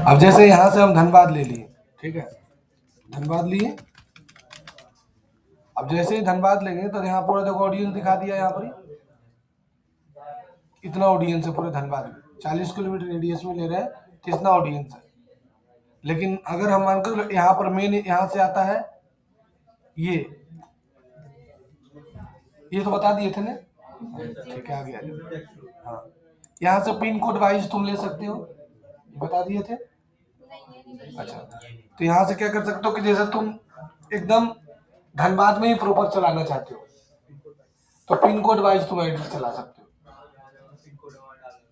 अब जैसे यहाँ से हम धनबाद ले लिए, ठीक है, धनबाद लिए। अब जैसे ही धनबाद लेंगे तो यहाँ पूरा देखो ऑडियंस दिखा दिया, यहाँ पर इतना ऑडियंस है पूरे धनबाद में, 40 किलोमीटर रेडियस में ले रहे हैं तो इतना ऑडियंस है। लेकिन अगर हम मानकर यहाँ पर मेन यहाँ से आता है ये तो बता दिए थे ना, ठीक है आ गया। हाँ, यहाँ से पिन कोड वाइज तुम ले सकते हो, बता दिए थे। अच्छा, तो यहाँ से क्या कर सकते हो कि जैसे तुम एकदम धनबाद में ही प्रॉपर चलाना चाहते हो तो पिन कोड वाइज तुम एड्रेस चला सकते हो।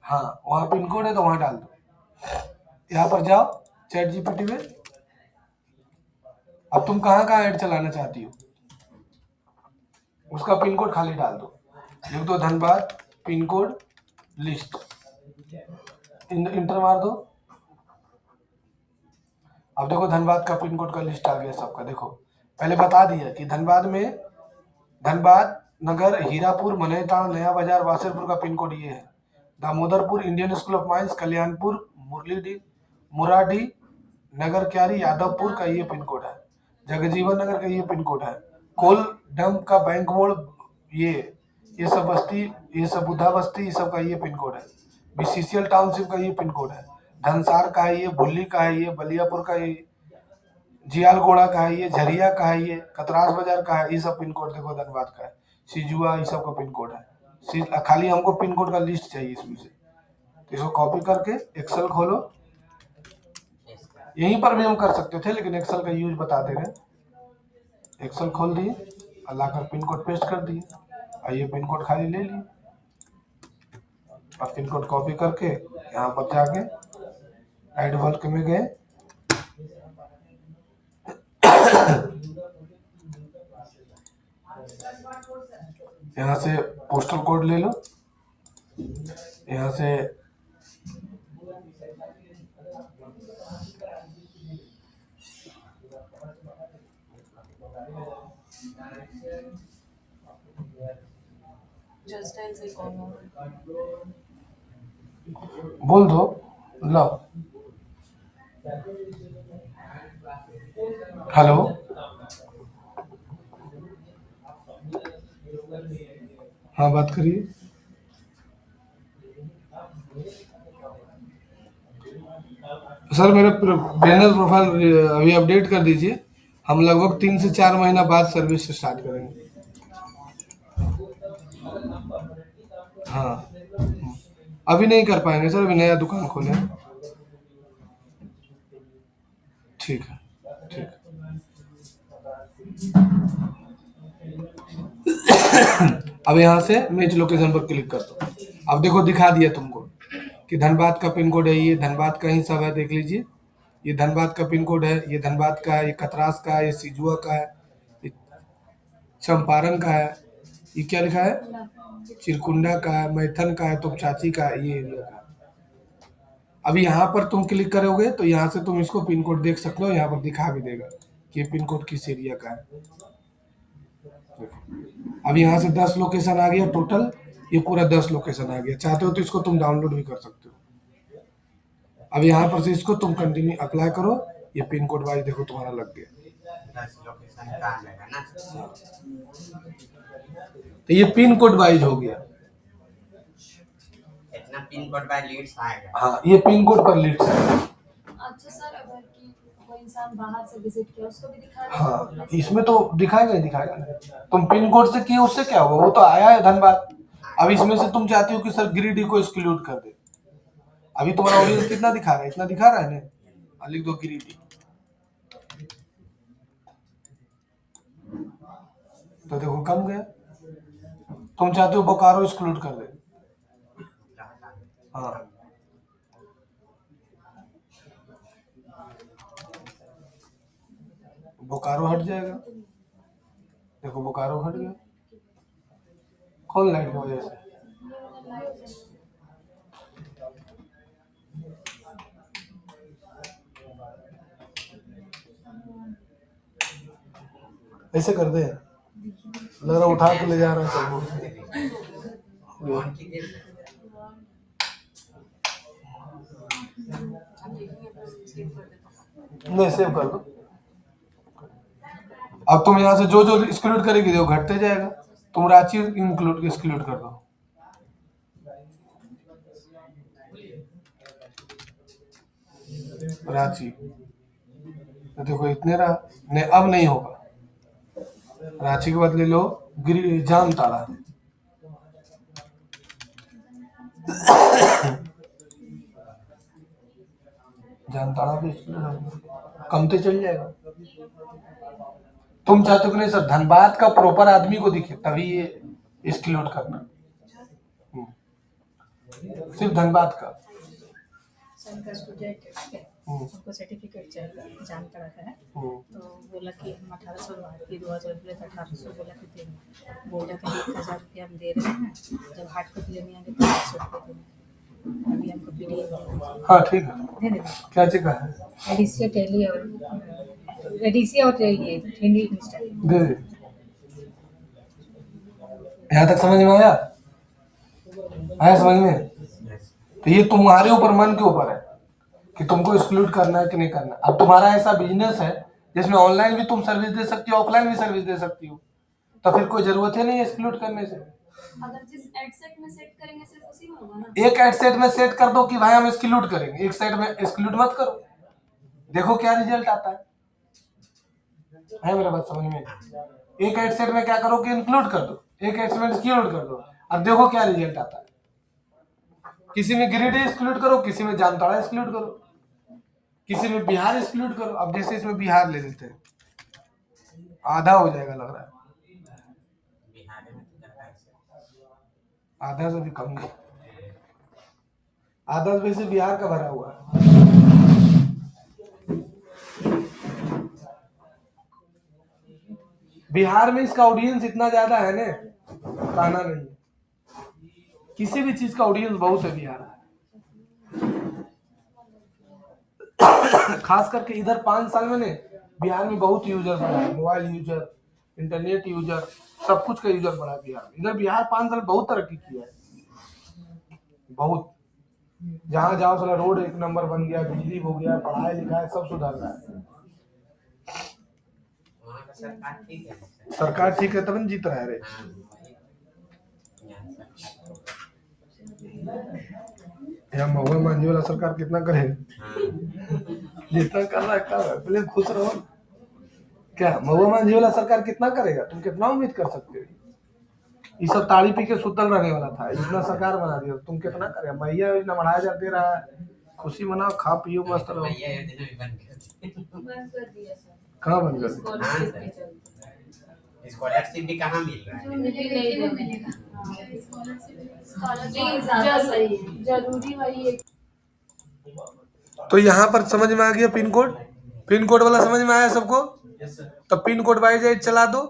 हाँ, वहाँ पिन कोड है तो वहाँ डाल दो। यहाँ पर जाओ चैट जीपीटी में, अब तुम कहाँ ऐड चलाना चाहती हो उसका पिन कोड खाली डाल दो, लिख दो Dhanbad pin code list, inter मार दो। अब देखो धनबाद का पिन कोड का लिस्ट आ गया सबका। देखो पहले बता दिया कि धनबाद में धनबाद नगर, हीरापुर, मनेताड़, नया बाजार, वासेरपुर का पिन कोड ये है। Damodarpur, Indian School of Mines, Kalyanpur, Muradi Nagar, Kyari, Yadavpur का ये पिन कोड है। जगजीवन नगर का ये पिन कोड है। कोल डैम का बैंक मोड़, ये सब बस्ती, ये सब बुद्धा बस्ती, ये सब का ये पिन कोड है। बीसीसीएल टाउनशिप का ये पिन कोड है। धनसार का है ये, भुल्ली का है ये, बलियापुर का ये, जियालगोड़ा का है ये, झरिया का है ये, कतरास बाजार का है, ये सब पिन कोड देखो धनबाद का है। सिजुआ ये सब का पिन कोड है। खाली हमको पिन कोड का लिस्ट चाहिए इसमें से, तो इसको कॉपी करके एक्सेल खोलो। यहीं पर भी हम कर सकते थे लेकिन एक्सेल का यूज बता दे रहे। एक्सेल खोल दिए और लाकर पिन कोड पेस्ट कर दिए और ये पिन कोड खाली ले लिए और पिन कोड कॉपी करके यहाँ पर जाके ऐड वर्क में गए। यहाँ से पोस्टल कोड ले लो, यहाँ से बोल दो लो। हेलो, हाँ बात करिए। सर मेरा बिजनेस प्रोफाइल अभी अपडेट कर दीजिए, हम लगभग 3 से 4 महीना बाद सर्विस स्टार्ट करेंगे। हाँ, अभी नहीं कर पाएंगे सर, अभी नया दुकान खोले हैं। ठीक है, ठीक अब यहाँ से मैच लोकेशन पर क्लिक कर दो। अब देखो दिखा दिया तुमको कि धनबाद का पिन कोड है, ये धनबाद का ही सब है, देख लीजिए ये धनबाद का पिन कोड है, ये धनबाद का है, ये कतरास का है, ये सिजुआ का है, ये चंपारण का है, ये क्या लिखा है चिरकुंडा का है, मैथन का है, तुपचाची का है, ये एरिया का। अभी यहाँ पर तुम क्लिक करोगे तो यहाँ से तुम इसको पिन कोड देख सकते हो, यहाँ पर दिखा भी देगा कि पिन कोड किस एरिया का है। अब यहाँ से 10 लोकेशन आ गया टोटल, ये पूरा 10 लोकेशन आ गया। चाहते हो तो इसको तुम डाउनलोड भी कर सकते हो। अब यहाँ पर से इसको तुम कंटिन्यू अप्लाई करो, ये पिन कोड वाइज देखो तुम्हारा लग गया। तो ये पिन कोड वाइज हो गया, इतना पिन कोड बाय लीड्स आएगा। हाँ, ये पिन कोड पर लीड्स आएगा। अच्छा सर, अगर कि कोई इंसान बाहर से विजिट किया उसको भी दिखाएगा? हाँ, इसमें तो दिखाएगा ही दिखाएगा। तुम पिन कोड से किए उससे क्या होगा, वो तो आया है धनबाद। अब इसमें से तुम चाहती हो कि सर गिरिडीह को एक्सक्लूड कर दे, अभी तुम्हारा ऑडियंस कितना दिखा रहा है, इतना दिखा रहा है ना, लिख दो गिरिडीह, तो देखो कम गया। तुम चाहते हो बोकारो एक्सक्लूड कर दे, हाँ बोकारो हट जाएगा, देखो बोकारो हट गया। कौन लाइट की वजह से? ऐसे कर दे, लग रहा उठा के ले जा रहा है सब। नहीं सेव कर दो। अब तुम यहाँ से जो जो एक्सक्लूड करेगी वो घटते जाएगा। तुम रांची इंक्लूड एक्सक्लूड कर दो। रांची तो देखो इतने रहा, नहीं अब नहीं होगा। रांची के बाद ले लो जामताड़ा। जामताड़ा भी कम तो चल जाएगा। तुम चाहते हो कि नहीं सर धनबाद का प्रॉपर आदमी को दिखे तभी ये एक्सक्लूड करना। सिर्फ धनबाद का सर का स्टूडेंट है, ठीक है, उनको सर्टिफिकेट चाहिए जामताड़ा का है, तो बोला कि हम 1800 की 2000 रुपये 1800 बोला कि देंगे, बोला कि 1000 रुपये हम दे रहे हैं, जब हार्ड कॉपी लेने आएंगे तो 800 रुपये देंगे। अभी हमको पीडीएफ हाँ ठीक है दे देंगे। क्या चीज का है? एडिसिया टेली और एडिसिया और ये हिंदी इंस्टा दे दे। यहाँ तक समझ में आया? आया समझ में? तो ये तुम्हारे ऊपर मन के ऊपर है कि तुमको एक्सक्लूड करना है कि नहीं करना। अब तुम्हारा ऐसा बिजनेस है जिसमें ऑनलाइन भी तुम सर्विस दे सकती हो, ऑफलाइन भी सर्विस दे सकती हो, तो फिर कोई जरूरत है नहीं एक्सक्लूड करने से। अगर जिस एड सेट में सेट करेंगे सिर्फ उसी में होगा ना। एक एड सेट में सेट कर दो कि भाई हम एक्सक्लूड करेंगे, एक सेट में एक्सक्लूड मत करो, देखो क्या रिजल्ट आता है मेरा बात समझ में? एक एड सेट में क्या करो कि इंक्लूड कर दो, एक एड सेट में एक्सक्लूड कर दो, अब देखो क्या रिजल्ट आता है। किसी में गिरिडीह एक्सक्लूड करो, किसी में जामताड़ा एक्सक्लूड करो, किसी में बिहार एक्सक्लूड करो। अब जैसे इसमें बिहार ले लेते हैं, आधा हो जाएगा लग रहा है, आधा से भी कम है, आधा वैसे बिहार का भरा हुआ है। बिहार में इसका ऑडियंस इतना ज्यादा है ना, कहना नहीं, किसी भी चीज का ऑडियंस बहुत है बिहार में। खास करके इधर 5 साल में ने बिहार में बहुत यूजर बढ़ा है, मोबाइल यूजर, इंटरनेट यूजर, सब कुछ का यूजर बढ़ा है बिहार में। इधर बिहार 5 साल बहुत तरक्की किया है, बहुत। जहां जाओ साला रोड एक नंबर बन गया, बिजली हो गया, पढ़ाई लिखाई सब सुधर रहा है। सरकार ठीक है तब न जीत रहा है रे। यहाँ महुआ मांझी वाला सरकार कितना करेगा? जितना कर रहा है कर रहा है, पहले खुश रहो। क्या महुआ मांझी वाला सरकार कितना करेगा? तुम कितना उम्मीद कर सकते हो? ये सब ताड़ी पी के सुतल रहने वाला था, इतना सरकार बना दिया, तुम कितना करेगा? मैया योजना बढ़ाया जा दे रहा है, खुशी मनाओ, खा पियो मस्त रहो। कहाँ बंद कर दिया? स्कॉलरशिप भी कहाँ मिल रहा है? जरूरी वही है। तो यहाँ पर समझ में आ गया पिन कोड? पिन कोड वाला समझ में आया सबको? तो पिन कोड वाइज चला दो,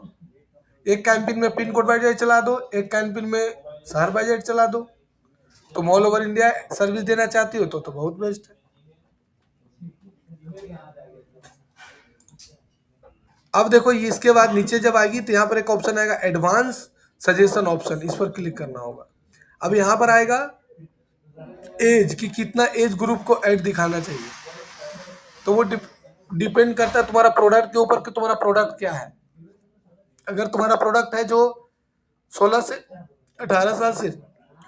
एक कैंपिन में पिन कोड वाइज चला दो, एक कैंपिन में शहर वाइज चला दो। तुम ऑल ओवर इंडिया सर्विस देना चाहती हो तो बहुत बेस्ट है। अब देखो इसके बाद नीचे जब आएगी तो यहाँ पर एक ऑप्शन आएगा एडवांस सजेशन ऑप्शन, इस पर क्लिक करना होगा। अब यहाँ पर आएगा एज कि कितना एज ग्रुप को ऐड दिखाना चाहिए, तो वो डिपेंड करता है तुम्हारा प्रोडक्ट के ऊपर कि तुम्हारा प्रोडक्ट क्या है। अगर तुम्हारा प्रोडक्ट है जो 16 से 18 साल से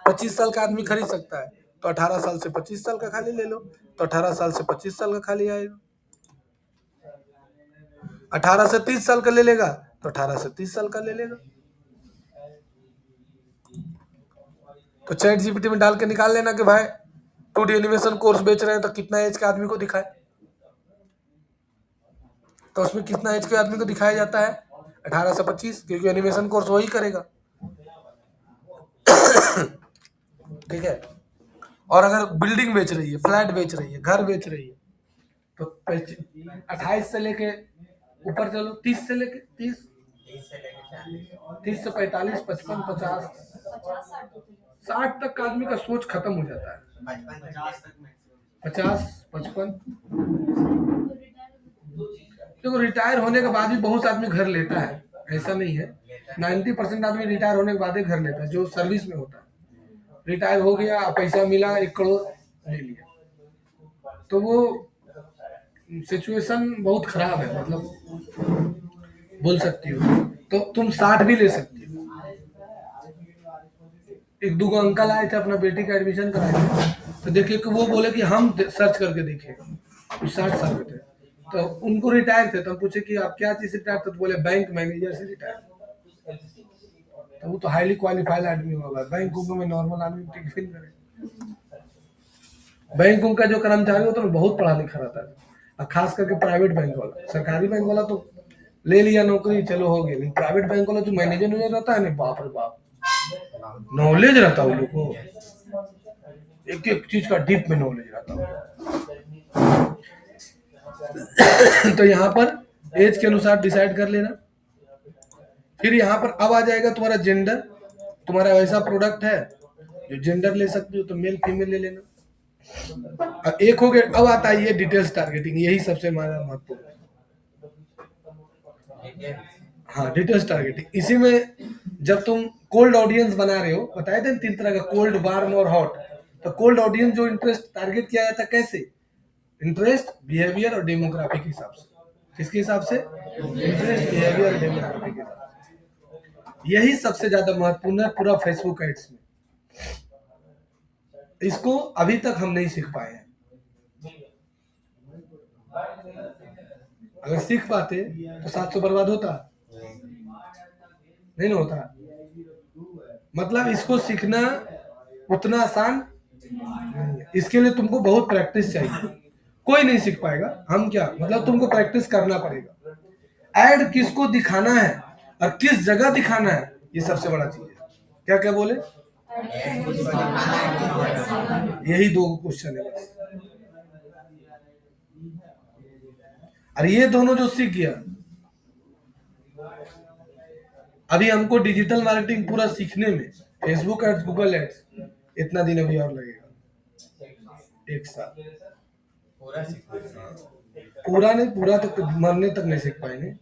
25 साल का आदमी खरीद सकता है तो 18 साल से 25 साल का खाली ले लो, तो 18 साल से 25 साल का खाली आएगा। 18 से 30 साल का ले लेगा तो 18 से 30 साल का ले लेगा। तो चैट जीपीटी में डाल के निकाल लेना कि भाई 2D एनिमेशन कोर्स बेच रहे हैं तो कितना एज के आदमी को दिखाए, तो उसमें कितना एज के आदमी को दिखाया जाता है 18 से 25, क्योंकि एनिमेशन कोर्स वही करेगा। ठीक है। और अगर बिल्डिंग बेच रही है, फ्लैट बेच रही है, घर बेच रही है, तो 28 से लेके ऊपर चलो, 30 से लेके 30 से 45, 55, 50, 60 तक का आदमी का सोच खत्म हो जाता है। 50, 55। देखो रिटायर होने के बाद भी बहुत आदमी घर लेता है, ऐसा नहीं है। 90% आदमी रिटायर होने के बाद ही घर लेता है, जो सर्विस में होता है। रिटायर हो गया, पैसा मिला 1 करोड़ ले लिया, तो वो सिचुएशन बहुत खराब है, मतलब बोल सकती हो, तो तुम 60 भी ले सकती हो। एक दो अंकल आए थे अपना बेटी का एडमिशन कराए थे, तो देखिए कि वो बोले कि हम सर्च करके देखे, 60 साल के थे, तो उनको रिटायर थे, तो हम पूछे कि आप क्या चीज से रिटायर थे, तो बोले बैंक मैनेजर से रिटायर। तो वो तो हाईली क्वालिफाइड आदमी होगा, बैंक में नॉर्मल आदमी टिफिन करे। बैंक का जो कर्मचारी होता है तो बहुत पढ़ा लिखा रहता है, और खास करके प्राइवेट बैंक वाला। सरकारी बैंक वाला तो ले लिया नौकरी, चलो हो गया, लेकिन प्राइवेट बैंक वाला जो मैनेजर रहता है ना, बाप रे बाप, नॉलेज रहता है उन लोग को, एक एक चीज का डीप में नॉलेज रहता है। तो यहाँ पर एज के अनुसार डिसाइड कर लेना। फिर यहाँ पर अब आ जाएगा तुम्हारा जेंडर, तुम्हारा वैसा प्रोडक्ट है जो जेंडर ले सकते हो, तो मेल फीमेल ले लेना। अब एक हो गया, अब आता है ये डिटेल्स टारगेटिंग, यही सबसे हमारा महत्वपूर्ण है। हाँ, डिटेल्स टारगेटिंग, इसी में जब तुम कोल्ड ऑडियंस बना रहे हो, बताए थे 3 तरह का, कोल्ड, वार्म और हॉट। तो कोल्ड ऑडियंस जो इंटरेस्ट टारगेट किया जाता है, कैसे? इंटरेस्ट, बिहेवियर और डेमोग्राफी के हिसाब से। किसके हिसाब से? इंटरेस्ट, बिहेवियर और डेमोग्राफी के हिसाब से। यही सबसे ज्यादा महत्वपूर्ण है पूरा फेसबुक एड्स में। इसको अभी तक हम नहीं सीख पाए हैं। अगर सीख पाते तो 700 बर्बाद होता नहीं ना होता। मतलब इसको सीखना उतना आसान नहीं है, इसके लिए तुमको बहुत प्रैक्टिस चाहिए, कोई नहीं सीख पाएगा। हम क्या, मतलब तुमको प्रैक्टिस करना पड़ेगा। ऐड किसको दिखाना है और किस जगह दिखाना है, ये सबसे बड़ा चीज है। क्या क्या बोले? यही 2 क्वेश्चन है बस। और ये दोनों जो सीख गया, अभी हमको डिजिटल मार्केटिंग पूरा सीखने में, फेसबुक एड्स, गूगल एड्स, इतना दिन अभी और लगेगा, 1 साल पूरा नहीं, पूरा तो मरने तक नहीं सीख पाएंगे।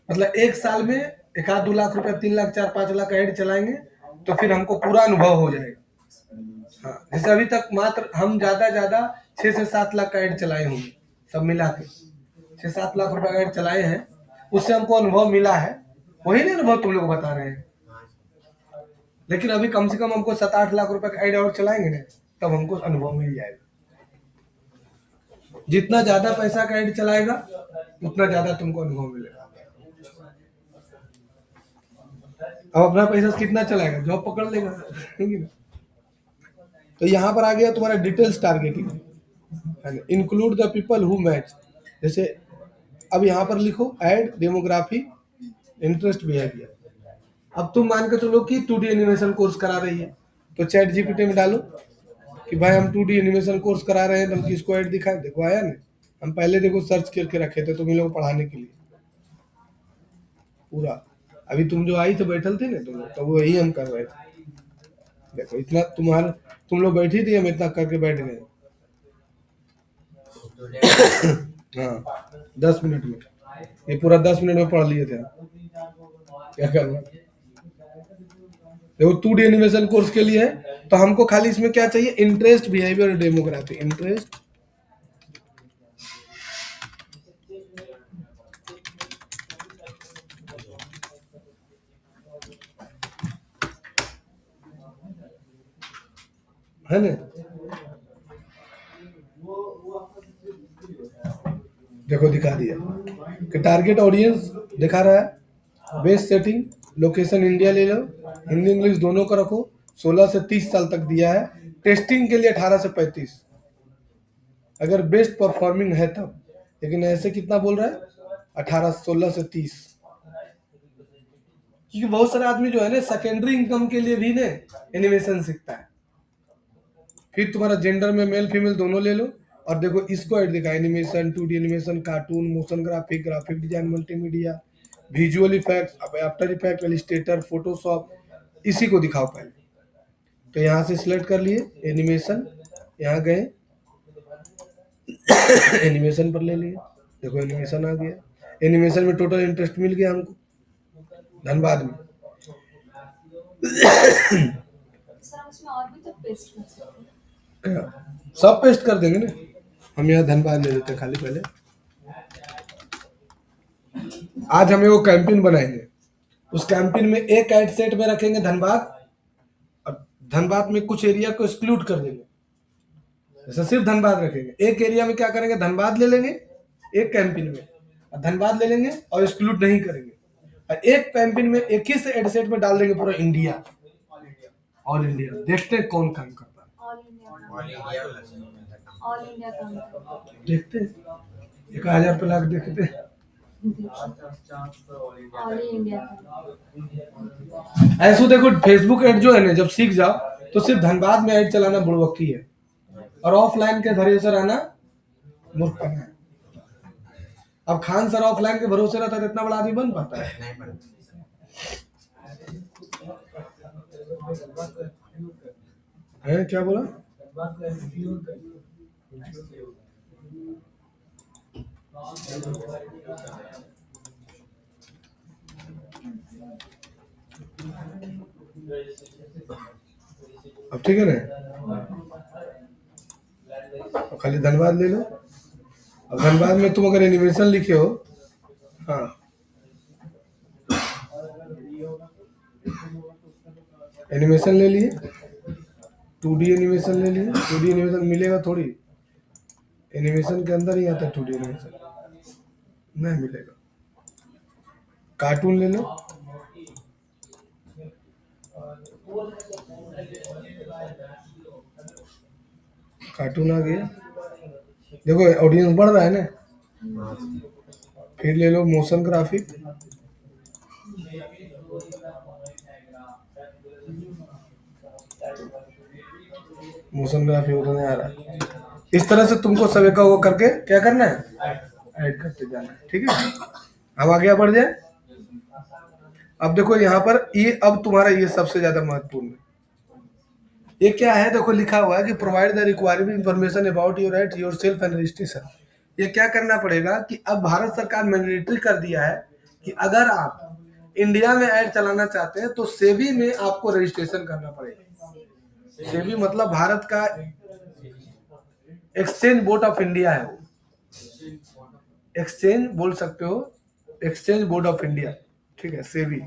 मतलब 1 साल में 1-2 लाख रुपया, 3 लाख, 4-5 लाख ऐड चलाएंगे, तो फिर हमको पूरा अनुभव हो जाएगा। हाँ, जैसे अभी तक मात्र हम ज्यादा 6 से 7 लाख का ऐड चलाए होंगे, सब मिला के 6-7 लाख रुपया का ऐड चलाए हैं, उससे हमको अनुभव मिला है। वही ना अनुभव तुम लोग बता रहे हैं। लेकिन अभी कम से कम हमको 7-8 लाख रुपए का ऐड और चलाएंगे ना, तब हमको अनुभव मिल जाएगा। जितना ज्यादा पैसा का ऐड चलाएगा, उतना ज्यादा तुमको अनुभव मिलेगा। अब अपना पैसा कितना चलाएगा, जॉब पकड़ लेगा। तो यहाँ पर आ गया तुम्हारा details targeting, include the people who match. जैसे अब यहाँ पर लिखो ऐड, डेमोग्राफी, इंटरेस्ट, बिहेवियर। अब तुम मान के चलो कि 2D एनिमेशन कोर्स करा रही है, तो चैट जीपीटी में डालो कि भाई हम 2D एनिमेशन कोर्स करा रहे हैं, तो हम किसको ऐड दिखाए, देखो आया ना। हम पहले देखो सर्च करके रखे थे तुम इन लोग पढ़ाने के लिए पूरा। अभी तुम जो आई तो बैठल थे ना तुम लोग, तो वही हम कर रहे थे। देखो इतना तुम लोग बैठी थी, हम इतना करके बैठ गए। हाँ, 10 मिनट में, ये पूरा 10 मिनट में पढ़ लिए थे। क्या करना, देखो 2D एनिमेशन कोर्स के लिए है, तो हमको खाली इसमें क्या चाहिए, इंटरेस्ट, बिहेवियर और डेमोग्राफी। इंटरेस्ट, है ना। देखो दिखा दिया कि टारगेट ऑडियंस दिखा रहा है, बेस सेटिंग, लोकेशन इंडिया ले लो, हिंदी इंग्लिश दोनों का रखो, 16 से 30 साल तक दिया है। टेस्टिंग के लिए 18 से 35, अगर बेस्ट परफॉर्मिंग है तब। लेकिन ऐसे कितना बोल रहा है, 16 से 30। क्योंकि बहुत सारे आदमी जो है ना, सेकेंडरी इनकम के लिए भी ना एनिमेशन सीखता है। फिर तुम्हारा जेंडर में मेल फीमेल दोनों ले लो, और देखो इसको ऐड दिखा, animation, 2D animation, cartoon, motion graphic, graphic design, multimedia, visual effects, अब आफ्टर इफेक्ट, इलस्ट्रेटर, फोटोशॉप, इसी को दिखाओ पहले। तो यहाँ से सिलेक्ट कर लिए एनिमेशन, यहाँ गए एनिमेशन पर ले लिए, देखो एनिमेशन आ गया। एनिमेशन में टोटल इंटरेस्ट मिल गया हमको धनबाद में। सर उसमें और भी तो पेस्ट कर सकते हैं। क्या? सब पेस्ट कर देंगे ना, हम यहाँ धनबाद ले लेते हैं खाली पहले। आज हम एक कैंपेन बनाएंगे, उस कैंपेन में एक ऐड सेट में रखेंगे धनबाद, और धनबाद में कुछ एरिया को एक्सक्लूड कर देंगे, जैसे सिर्फ धनबाद रखेंगे। एक एरिया में क्या करेंगे, धनबाद ले लेंगे एक कैंपेन में, और धनबाद ले लेंगे और एक्सक्लूड नहीं करेंगे, और एक कैंपेन में एक ही से एड सेट में डाल देंगे पूरा इंडिया, ऑल इंडिया। देखते हैं कौन काम करता है, ऑल इंडिया ऑल इंडिया वाला चाहिए था। ऑल इंडिया का देखते हैं 1000 पे लाख देखते हैं। ऑल इंडिया ऐसे देखो फेसबुक ऐड जो है ना, जब सीख जाओ तो सिर्फ धनबाद में ऐड चलाना बुड़बक्की है, और ऑफलाइन के भरोसे रहना मूर्खपना है। अब खान सर ऑफलाइन के भरोसे रहता है तो इतना बड़ा आदमी बन पाता है? नहीं बनता। है क्या बोला? अब ठीक है ना, अब खाली धनबाद ले लो। अब धनबाद में तुम अगर एनिमेशन लिखे हो, हाँ एनिमेशन ले लिए, 2D एनिमेशन ले लिए। 2D एनिमेशन मिलेगा थोड़ी, एनिमेशन के अंदर ही आता है 2D एनिमेशन, नहीं मिलेगा। कार्टून ले लो, कार्टून आ गया, देखो ऑडियंस बढ़ रहा है ना। फिर ले लो मोशन ग्राफिक, मोशन ग्राफिक उधर नहीं आ रहा। इस तरह से तुमको सब एक करके क्या करना है, ऐड करते जाना है, ठीक है। हम आगे बढ़ जाए। अब देखो यहाँ पर ये, अब तुम्हारा ये सबसे ज्यादा महत्वपूर्ण है। ये क्या है, देखो लिखा हुआ है कि provide the required information about your right your self and registration. ये क्या करना पड़ेगा कि अब भारत सरकार मैंडेटरी कर दिया है कि अगर आप इंडिया में ऐड चलाना चाहते हैं तो सेबी में आपको रजिस्ट्रेशन करना पड़ेगा। सेबी मतलब भारत का एक्सचेंज बोर्ड ऑफ इंडिया है, वो एक्सचेंज बोल सकते हो, एक्सचेंज बोर्ड ऑफ इंडिया, ठीक है, सेबी।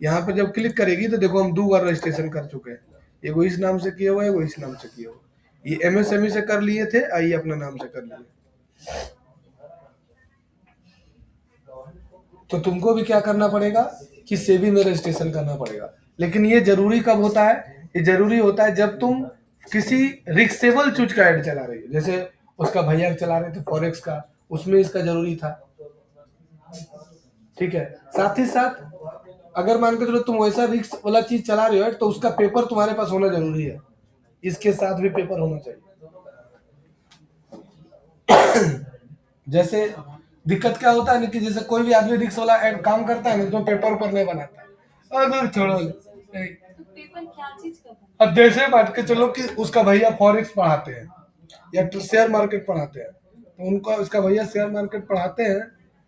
यहाँ पे जब क्लिक करेगी तो देखो हम 2 बार रजिस्ट्रेशन कर चुके हैं, एगो इस नाम से किया हुआ है, एगो इस नाम से किया हुआ है। ये एमएसएमई से कर लिए थे, ये अपना नाम से कर लिए। तो तुमको भी क्या करना पड़ेगा कि सेबी में रजिस्ट्रेशन करना पड़ेगा। लेकिन ये जरूरी कब होता है, ये जरूरी होता है जब तुम किसी रिक्सेबल चीज का ऐड चला रही हो, जैसे उसका भैया चला रहे थे फॉरेक्स का, उसमें इसका जरूरी था, ठीक है। साथ ही साथ अगर मान के चलो तुम वैसा रिक्स वाला चीज चला रहे हो तो उसका पेपर तुम्हारे पास होना जरूरी है, इसके साथ भी पेपर होना चाहिए। जैसे दिक्कत क्या होता है ना कि जैसे कोई भी आदमी रिक्स वाला ऐड काम करता है ना तो पेपर ऊपर नहीं बनाता है, अगर छोड़ो नहीं। तो पेपर क्या चीज का बना? अब जैसे मान के चलो कि उसका भैया फॉरेक्स पढ़ाते हैं या शेयर मार्केट पढ़ाते हैं, तो उनका उसका भैया शेयर मार्केट पढ़ाते हैं,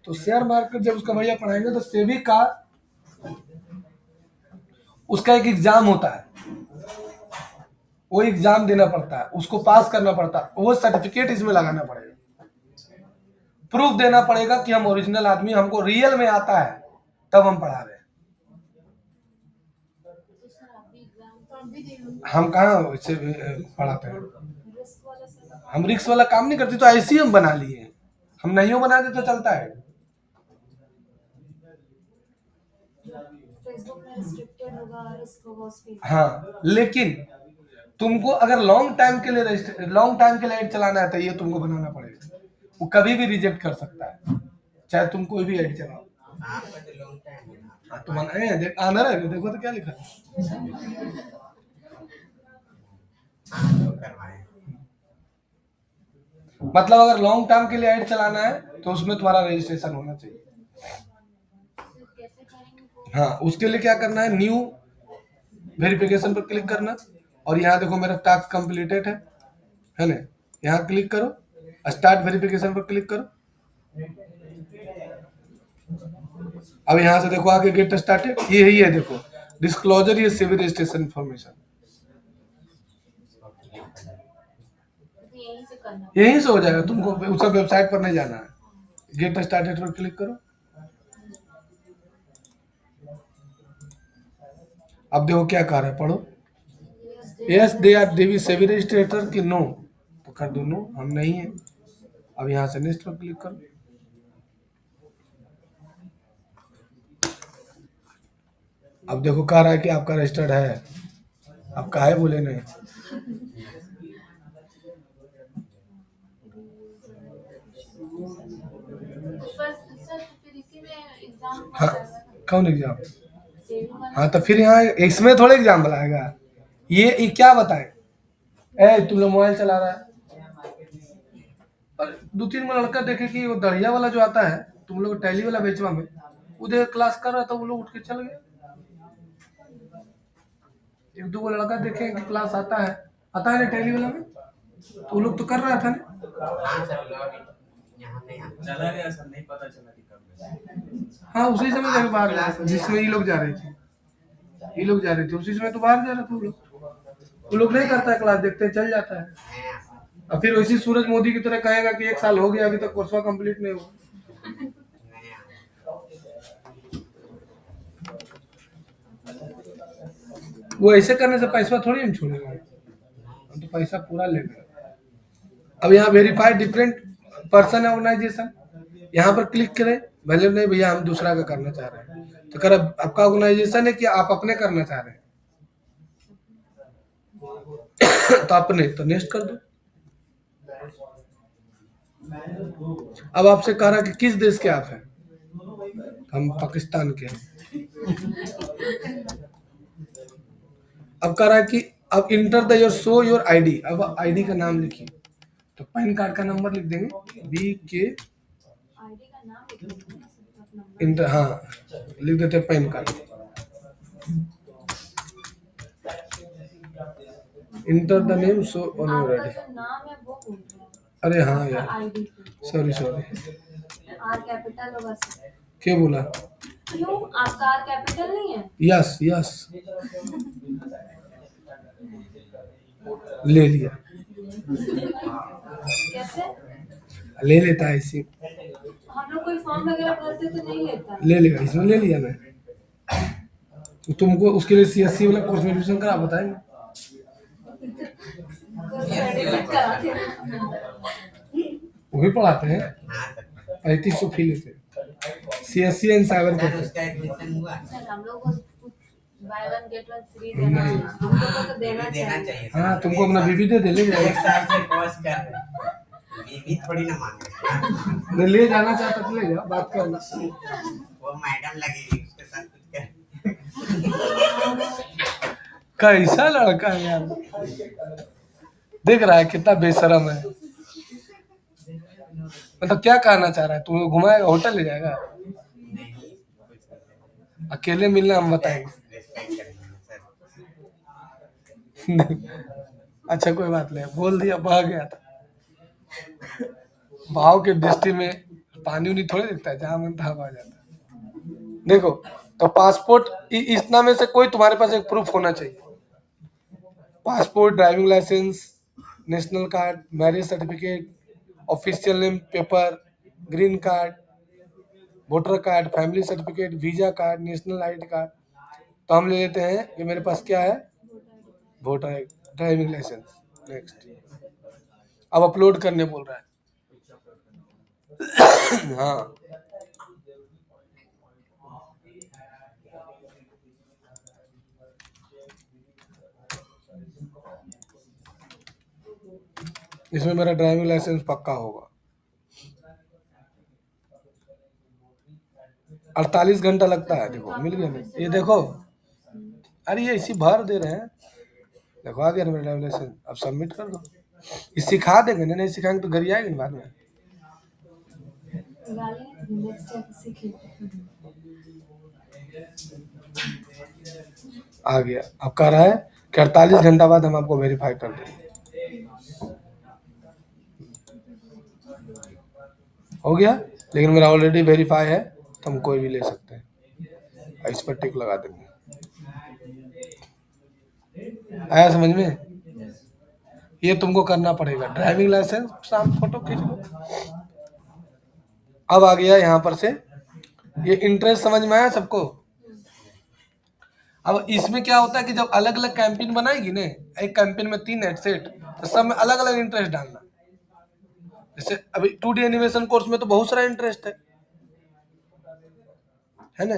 तो शेयर मार्केट जब उसका भैया पढ़ाएंगे तो सेबी का उसका एक एग्जाम होता है, वो एग्जाम देना पड़ता है, उसको पास करना पड़ता है, वो सर्टिफिकेट इसमें लगाना पड़ेगा, प्रूफ देना पड़ेगा कि हम ओरिजिनल आदमी, हमको रियल में आता है, तब हम पढ़ा रहे हैं। तो सर आप भी एग्जाम तो आप भी दे लो। हम कहाँ इससे पढ़ाते हैं, रिस्क वाला सर हम रिक्स वाला काम नहीं करते, तो ऐसे ही हम बना लिए हैं, हम नहीं बना देते तो चलता है। फेसबुक में रिस्ट्रिक्टेड होगा, रिस्क होगा उस पे। हाँ, लेकिन तुमको अगर लॉन्ग टाइम के लिए ऐड चलाना है तो ये तुमको बनाना पड़ेगा, वो कभी भी रिजेक्ट कर सकता है, चाहे तुम कोई भी ऐड चलाओ। आपका तो लॉन्ग टाइम है ना। हाँ, तुम आना है, देखो तो क्या लिखा है, तो करवाएं। मतलब अगर लॉन्ग टर्म के लिए ऐड चलाना है तो उसमें तुम्हारा रजिस्ट्रेशन होना चाहिए। सर कैसे करेंगे वो? हाँ, उसके लिए क्या करना है, न्यू वेरिफिकेशन पर क्लिक करना, और यहाँ देखो मेरा टास्क कंप्लीटेड है ना, यहाँ क्लिक करो, स्टार्ट वेरिफिकेशन पर क्लिक करो। अब यहाँ से देखो आगे गेट स्टार्टेड, ये ही है, देखो डिस्क्लोजर, ये सेबी रजिस्ट्रेशन इन्फॉर्मेशन, तो यहीं से करना यहीं से हो जाएगा, तुमको उसका वेबसाइट पर नहीं जाना है। गेट स्टार्टेड पर क्लिक करो, अब देखो क्या कर रहा है, पढ़ो। यस दे आर देवी सेवी रजिस्ट्रेटर की नो, तो कर दो नो, हम नहीं है। अब यहाँ से नेक्स्ट पर क्लिक करो। अब देखो कह रहा है कि आपका रजिस्टर्ड है, आप काहे बोले नहीं। हाँ कौन एग्जाम? हाँ तो फिर यहाँ इसमें थोड़े एग्जाम बुलाएगा, ये क्या बताए। ए तुम लोग मोबाइल चला रहा है, और 2-3 लड़का देखे कि वो दढ़िया वाला जो आता है तुम लोग टैली वाला बेचवा में, उधर क्लास कर रहा था, वो लोग उठ के चल गए। 1-2 लड़का देखे कि क्लास आता है ना टैली वाला में, तो वो लोग तो कर रहा था ना। हाँ सर लॉगिन यहाँ नहीं आता। चला गया सर, नहीं पता चला कि कब गया। हाँ उसी समय कहीं बाहर जा रहा था, जिसमें ये लोग जा रहे थे, उसी समय तो बाहर जा रहा था वो लोग नहीं करता है क्लास, देखते चल जाता है। नहीं आता। और फिर वैसे सूरज मोदी की तरह कहेगा कि 1 साल हो गया अभी तक कोर्सवा कंप्लीट नहीं हुआ। नहीं आता। वो ऐसे करने से पैसा थोड़ी हम छोड़ेंगे, हम तो पैसा पूरा लेंगे। अब यहाँ वेरीफाई डिफरेंट पर्सन ऑर्गेनाइजेशन, यहाँ पर क्लिक करें। भले नहीं भैया हम दूसरा का करना चाह रहे हैं, तो कर आपका ऑर्गेनाइजेशन है कि आप अपने करना चाह रहे हैं तो अपने, तो नेक्स्ट कर दो। अब आपसे कह रहा कि किस देश के आप हैं, हम पाकिस्तान के हैं। अब कह रहा है कि अब enter the your show your ID, अब आईडी का नाम लिखिए, तो पैन कार्ड का नंबर लिख देंगे BK आईडी का नाम लिख दो ना, सिर्फ नंबर। इंटर, हाँ लिख देते pan card. Enter the name show on your आपका आईडी। जो नाम है वो बोल रहे हैं, अरे हाँ यार, आईडी सॉरी आर कैपिटल होगा सर। क्या बोला? क्यों आपका आर कैपिटल नहीं है? यस यस ले लिया, कैसे? ले लेता है इसी, हम लोग कोई फॉर्म वगैरह भरते तो नहीं लेता है। ले लेगा, इसमें ले लिया मैं। तो तुमको उसके लिए CSC वाला कोर्स में एडमिशन करा, बताएंगे। सर्टिफिकेट करा के। वही पढ़ाते हैं, हाँ सर। 3500 फी लेते हैं CSC एंड साइबर सर के। उसका एडमिशन हुआ? सर हम लोग को by one get one free देना है, हम लोग को तो देना देना चाहिए। चाहिए। हाँ तुमको अपना बीबी दे ले एक जाएगा, साल से कोर्स कर रहे हैं, बीवी थोड़ी ना मांगे। नहीं ले जाना चाहता तो ले जा, बात कर लो। वो मैडम लगेगी उसके साथ कुछ कर। कैसा लड़का है यार, देख रहा है कितना बेशरम है। मतलब क्या कहना चाह रहा है, तुम्हें घुमाएगा, होटल ले जाएगा, नहीं कुछ कर अकेले मिलना हम बताएंगे। रेस्पेक्ट करेंगे सर। अच्छा कोई बात नहीं, बोल दिया, बह गया था। भाव के दृष्टि में पानी उनी थोड़ी दिखता है, जहां मन तहाँ बह जाता है। देखो तो पासपोर्ट इतना में से कोई तुम्हारे पास एक प्रूफ होना चाहिए, passport, driving licence, national card, marriage certificate, official name paper, green card, voter card, family certificate, visa card, national ID card. तो हम ले लेते हैं कि मेरे पास क्या है, वोटर, ड्राइविंग लाइसेंस। नेक्स्ट, अब अपलोड करने बोल रहा है। हाँ इसमें मेरा ड्राइविंग लाइसेंस पक्का होगा। 48 घंटा लगता है, देखो मिल गया ना, ये देखो, अरे ये इसी भर दे रहे हैं, देखो आ गया ना मेरा ड्राइविंग लाइसेंस। अब सबमिट कर दो, ये सिखा देंगे ना, नहीं सिखाएंगे तो घर आएगी ना बाद में। आ गया, अब कह रहा है कि 48 घंटा बाद हम आपको वेरीफाई कर देंगे। हो गया, लेकिन मेरा ऑलरेडी वेरीफाई है, तो हम कोई भी ले सकते हैं। इस पर टिक लगा देंगे। आया समझ में? ये तुमको करना पड़ेगा, ड्राइविंग लाइसेंस, साथ फोटो खींच लो। अब आ गया यहाँ पर से, ये इंटरेस्ट समझ में आया सबको? अब इसमें क्या होता है कि जब अलग अलग कैंपेन बनाएगी ना, एक कैंपेन में 3 हेडसेट, तो सब में अलग अलग इंटरेस्ट डालना। जैसे अभी 2D एनिमेशन कोर्स में तो बहुत सारा इंटरेस्ट है ना,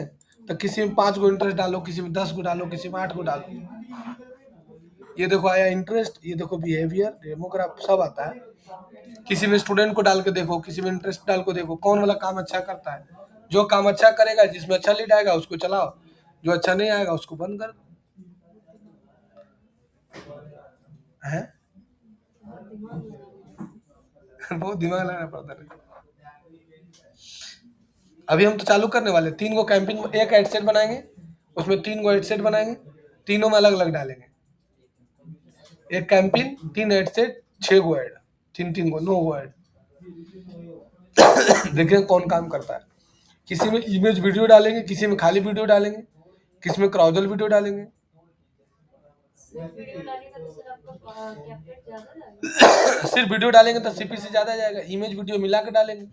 तो किसी में 5 गो इंटरेस्ट डालो, किसी में 10 गो डालो, किसी में 8 गो डालो। ये देखो आया इंटरेस्ट, ये देखो बिहेवियर, डेमोग्राफ, सब आता है। किसी में स्टूडेंट को डाल के देखो, किसी में इंटरेस्ट डाल को देखो, कौन वाला काम अच्छा करता है। जो काम अच्छा करेगा, जिसमें अच्छा लीड आएगा उसको चलाओ, जो अच्छा नहीं आएगा उसको बंद कर दो। है बहुत दिमाग लगाना पड़ता है। अभी हम तो चालू करने वाले 3 गो कैंपेन, एक हेडसेट बनाएंगे, उसमें 3 गो हेडसेट बनाएंगे, तीनों में अलग अलग डालेंगे। एक कैंपेन, 3 हेडसेट, 6 गो ऐड, 3 गो, 9 गो ऐड। देखिए कौन काम करता है। किसी में इमेज वीडियो डालेंगे, किसी में खाली वीडियो डालेंगे, किसी में क्रॉजल वीडियो डालेंगे। वीडियो डालेगा तो सर आपका कैप्चर ज्यादा जाएगा। सिर्फ वीडियो डालेंगे तो सीपी से ज्यादा जाएगा, इमेज वीडियो मिला के डालेंगे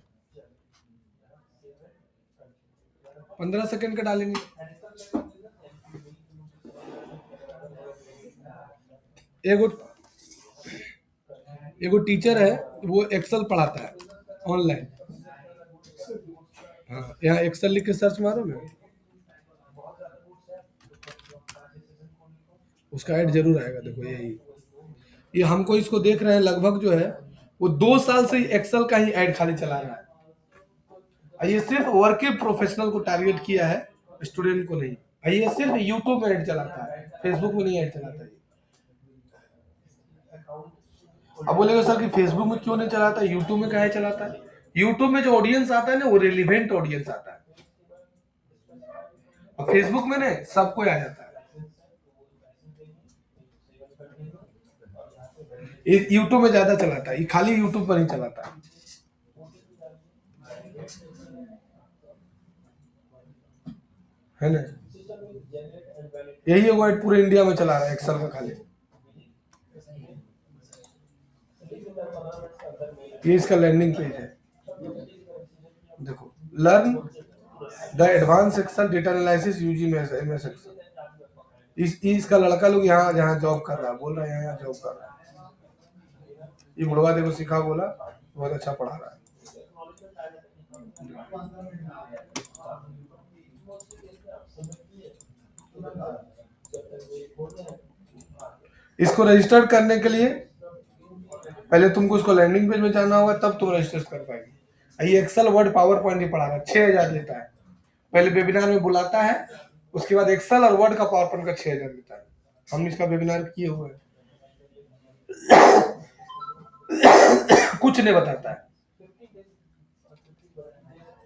15 सेकंड का डालेंगे। एगो टीचर है, वो एक्सेल पढ़ाता है ऑनलाइन। हाँ, यहाँ एक्सेल लिख के सर्च मारो ना, उसका ऐड जरूर आएगा। देखो यही, ये हमको इसको देख रहे हैं लगभग जो है वो 2 साल से एक्सेल का ही ऐड खाली चला रहा है। ये सिर्फ वर्किंग प्रोफेशनल को टारगेट किया है, स्टूडेंट को नहीं। ये सिर्फ यूट्यूब में ऐड चलाता है, फेसबुक में नहीं ऐड चलाता है। अब बोलेगा सर कि फेसबुक में क्यों नहीं चलाता, यूट्यूब में काहे चलाता है? यूट्यूब में जो ऑडियंस आता है ना, वो रिलेवेंट ऑडियंस आता है, और फेसबुक में ना सबको आ जाता है। यूट्यूब में ज्यादा चलाता है, ये खाली यूट्यूब पर ही चलाता है। है ना, यही वर्ड पूरे इंडिया में चला रहा है एक्सेल का खाली। ये इसका लैंडिंग पेज है, देखो, learn the advance Excel data analysis using MS Excel. इसका लड़का लोग यहाँ जहाँ जॉब कर रहा है, बोल रहा है यहाँ जॉब कर रहा है। ये बुढ़वा देखो सिखा, बोला बहुत अच्छा पढ़ा रहा है। इसको रजिस्टर करने के लिए पहले तुमको इसको लैंडिंग पेज में जाना होगा, तब तुम रजिस्टर कर पाएगी। ये एक्सेल वर्ड पावर पॉइंट ही पढ़ा रहा है, 6000 लेता है। पहले वेबिनार में बुलाता है, उसके बाद एक्सेल और वर्ड का पावर पॉइंट का 6000 लेता है। हम इसका वेबिनार किए हुए हैं। कुछ नहीं बताता है,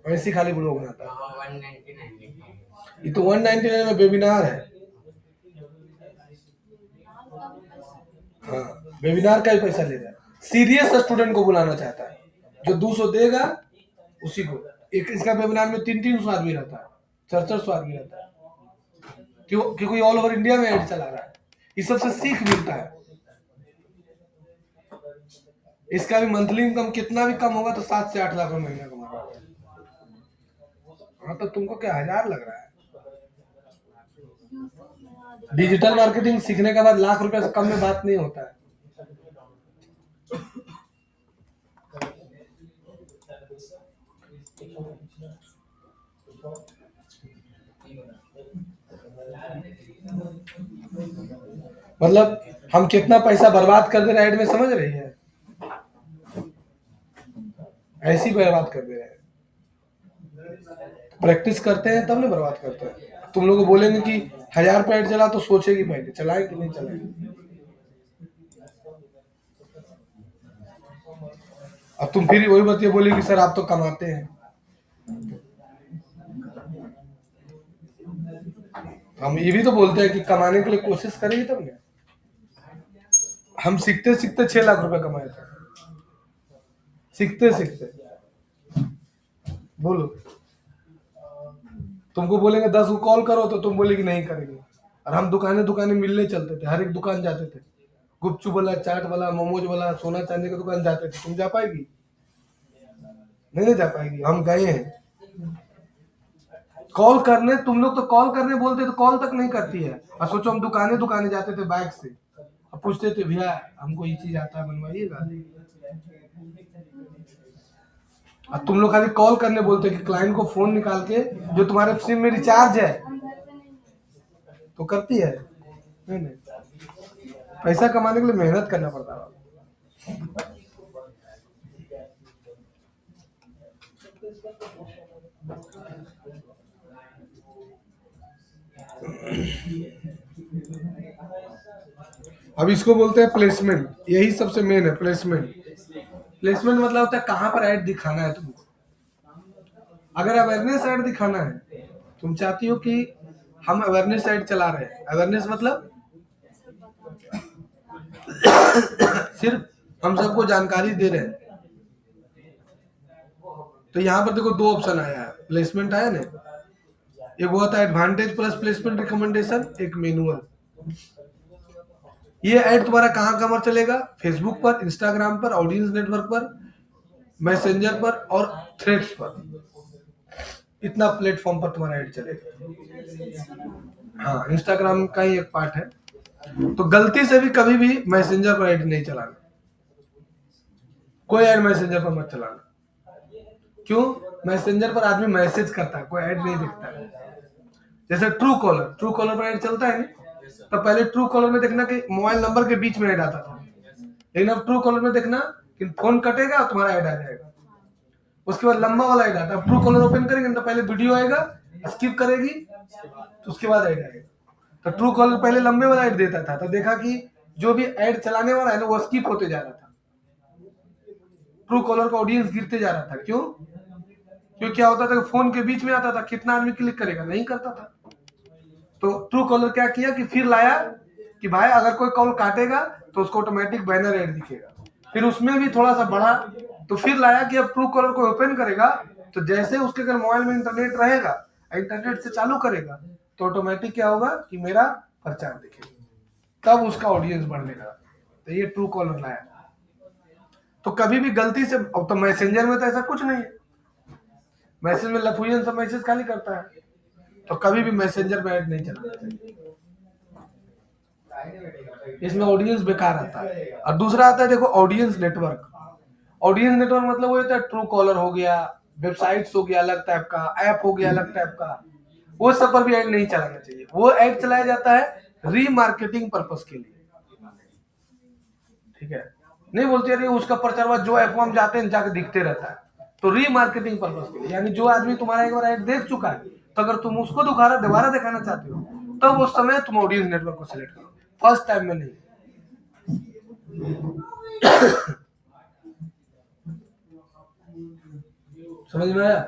ऐसी खाली ब्लॉग बनाता है। 199 ये तो 199 में वेबिनार है। हाँ, वेबिनार का ही पैसा ले रहा है। सीरियस स्टूडेंट को बुलाना चाहता है, जो 200 देगा उसी को। एक इसका वेबिनार में 300 आदमी रहता है, 400 आदमी रहता है, क्योंकि ऑल ओवर इंडिया में ऐड चला रहा है। इस सबसे सीख मिलता है। इसका भी मंथली इनकम कितना भी कम होगा तो 7 से 8 लाख रुपए महीना कमा रहा है। हाँ, तो तुमको क्या 1000 लग रहा है? डिजिटल मार्केटिंग सीखने के बाद लाख रुपए से कम में बात नहीं होता है। मतलब हम कितना पैसा बर्बाद कर दे रहे हैं ऐड में, समझ रही है? ऐसी बर्बाद कर दे रहे हैं। प्रैक्टिस करते हैं तब ना बर्बाद करते हैं। तुम लोग को बोलेंगे कि 1000 पे ऐड चला, तो सोचेगी पहले चलाए कि नहीं चलाए। अब तुम फिर वही बात ये बोलेगी सर आप तो कमाते हैं। हम ये भी तो बोलते हैं कि कमाने के लिए कोशिश करेंगे तब ना। हम सीखते सीखते 6 लाख रुपए कमाए थे, सीखते सीखते। बोलो, तुमको बोलेंगे 10 को कॉल करो तो तुम बोलेगी नहीं करेंगे। और हम दुकानें दुकानें मिलने चलते थे, हर एक दुकान जाते थे, गुपचुप वाला, चाट वाला, मोमोज वाला, सोना चांदी की दुकान जाते थे। तुम जा पाएगी? नहीं जा पाएगी। हम गए हैं, कॉल करने, तुम लोग तो कॉल करने बोलते तो कॉल तक नहीं करती है। और सोचो हम दुकाने जाते थे बाइक से, अब पूछते थे भैया हमको ये चीज आता है बनवाइएगा, और तुम लोग खाली कॉल करने बोलते कि क्लाइंट को फोन निकाल के जो तुम्हारे सिम में रिचार्ज है तो करती है। नहीं, पैसा कमाने के लिए मेहनत करना पड़ता है। अब इसको बोलते हैं प्लेसमेंट, यही सबसे मेन है प्लेसमेंट। प्लेसमेंट मतलब होता है कहाँ पर ऐड दिखाना है तुमको। अगर अवेयरनेस ऐड दिखाना है, तुम चाहती हो कि हम अवेयरनेस ऐड चला रहे हैं, अवेयरनेस मतलब सिर्फ हम सबको जानकारी दे रहे हैं, तो यहाँ पर देखो दो ऑप्शन आया है, प्लेसमेंट आया ना, एक वो होता है एडवांटेज प्लस प्लेसमेंट रिकमेंडेशन, एक मैनुअल। ये ऐड तुम्हारा कहाँ कहाँ चलेगा? फेसबुक पर, इंस्टाग्राम पर, ऑडियंस नेटवर्क पर, मैसेंजर पर और थ्रेड्स पर। इतना प्लेटफॉर्म पर तुम्हारा ऐड चलेगा। हाँ, इंस्टाग्राम का ही एक पार्ट है। तो गलती से भी कभी भी मैसेंजर पर ऐड नहीं चलाना, कोई ऐड मैसेंजर पर मत चलाना। क्यों? मैसेंजर पर आदमी मैसेज करता है, कोई ऐड नहीं दिखता है। जैसे ट्रू कॉलर पर ऐड चलता है ना, तो पहले ट्रू कॉलर में देखना कि मोबाइल नंबर के बीच में ऐड आता था, लेकिन अब ट्रू कॉलर में देखना कि फोन कटेगा और तुम्हारा ऐड आ जाएगा, उसके बाद लंबा वाला ऐड आता है। ट्रू कॉलर ओपन करेंगे तो पहले वीडियो आएगा, स्किप करेगी तो उसके बाद ऐड आएगा। तो ट्रू कॉलर पहले लंबे वाला ऐड देता था, तो देखा कि जो भी ऐड चलाने वाला है ना वो स्किप होते जा रहा था, ट्रू कॉलर का ऑडियंस गिरते जा रहा था। क्यों? क्योंकि क्या होता था कि फोन के बीच में आता था, कितना आदमी क्लिक करेगा, नहीं करता था। तो ट्रू कॉलर क्या किया कि फिर लाया कि भाई अगर कोई कॉल काटेगा तो उसको ऑटोमेटिक बैनर ऐड दिखेगा। फिर उसमें भी थोड़ा सा बढ़ा, तो फिर लाया कि अब ट्रू कॉलर को ओपन करेगा तो जैसे उसके अगर मोबाइल में इंटरनेट रहेगा, इंटरनेट से चालू करेगा तो ऑटोमेटिक क्या होगा कि मेरा प्रचार दिखेगा, तब उसका ऑडियंस बढ़ने लगा। तो ये ट्रू कॉलर लाया। तो कभी भी गलती से, अब तो मैसेंजर में तो ऐसा कुछ नहीं है, मैसेज में लफुजन सब मैसेज खाली करता है, तो कभी भी मैसेंजर में ऐड नहीं चलाना चाहिए, इसमें ऑडियंस बेकार आता है। और दूसरा आता है देखो ऑडियंस नेटवर्क। ऑडियंस नेटवर्क मतलब वो होता है ट्रू कॉलर हो गया, वेबसाइट्स हो गया अलग टाइप का, ऐप हो गया अलग टाइप का, वो सब पर भी ऐड नहीं चलाना चाहिए। वो ऐड चलाया जाता है रीमार्केटिंग पर्पस के लिए, ठीक है? नहीं बोलते अरे उसका प्रचार जो ऐप हम जाते हैं जाके दिखते रहता है, तो रीमार्केटिंग पर्पस के लिए, यानी जो आदमी तुम्हारा एक बार ऐड देख चुका है, तो अगर तुम उसको दोबारा दिखाना चाहते हो तब उस समय तुम ऑडियंस नेटवर्क को सिलेक्ट करो, फर्स्ट टाइम में नहीं। समझ में आया?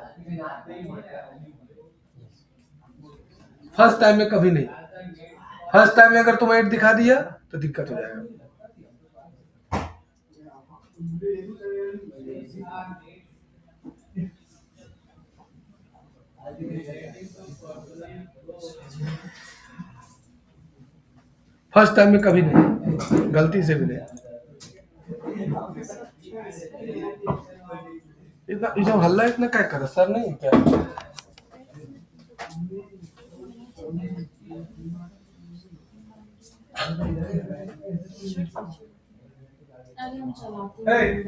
फर्स्ट टाइम में कभी नहीं। फर्स्ट टाइम में अगर तुम ऐड दिखा दिया तो दिक्कत हो जाएगा। फर्स्ट टाइम में कभी नहीं, गलती से भी नहीं। इतना हल्ला इतना क्या कर सर? नहीं क्या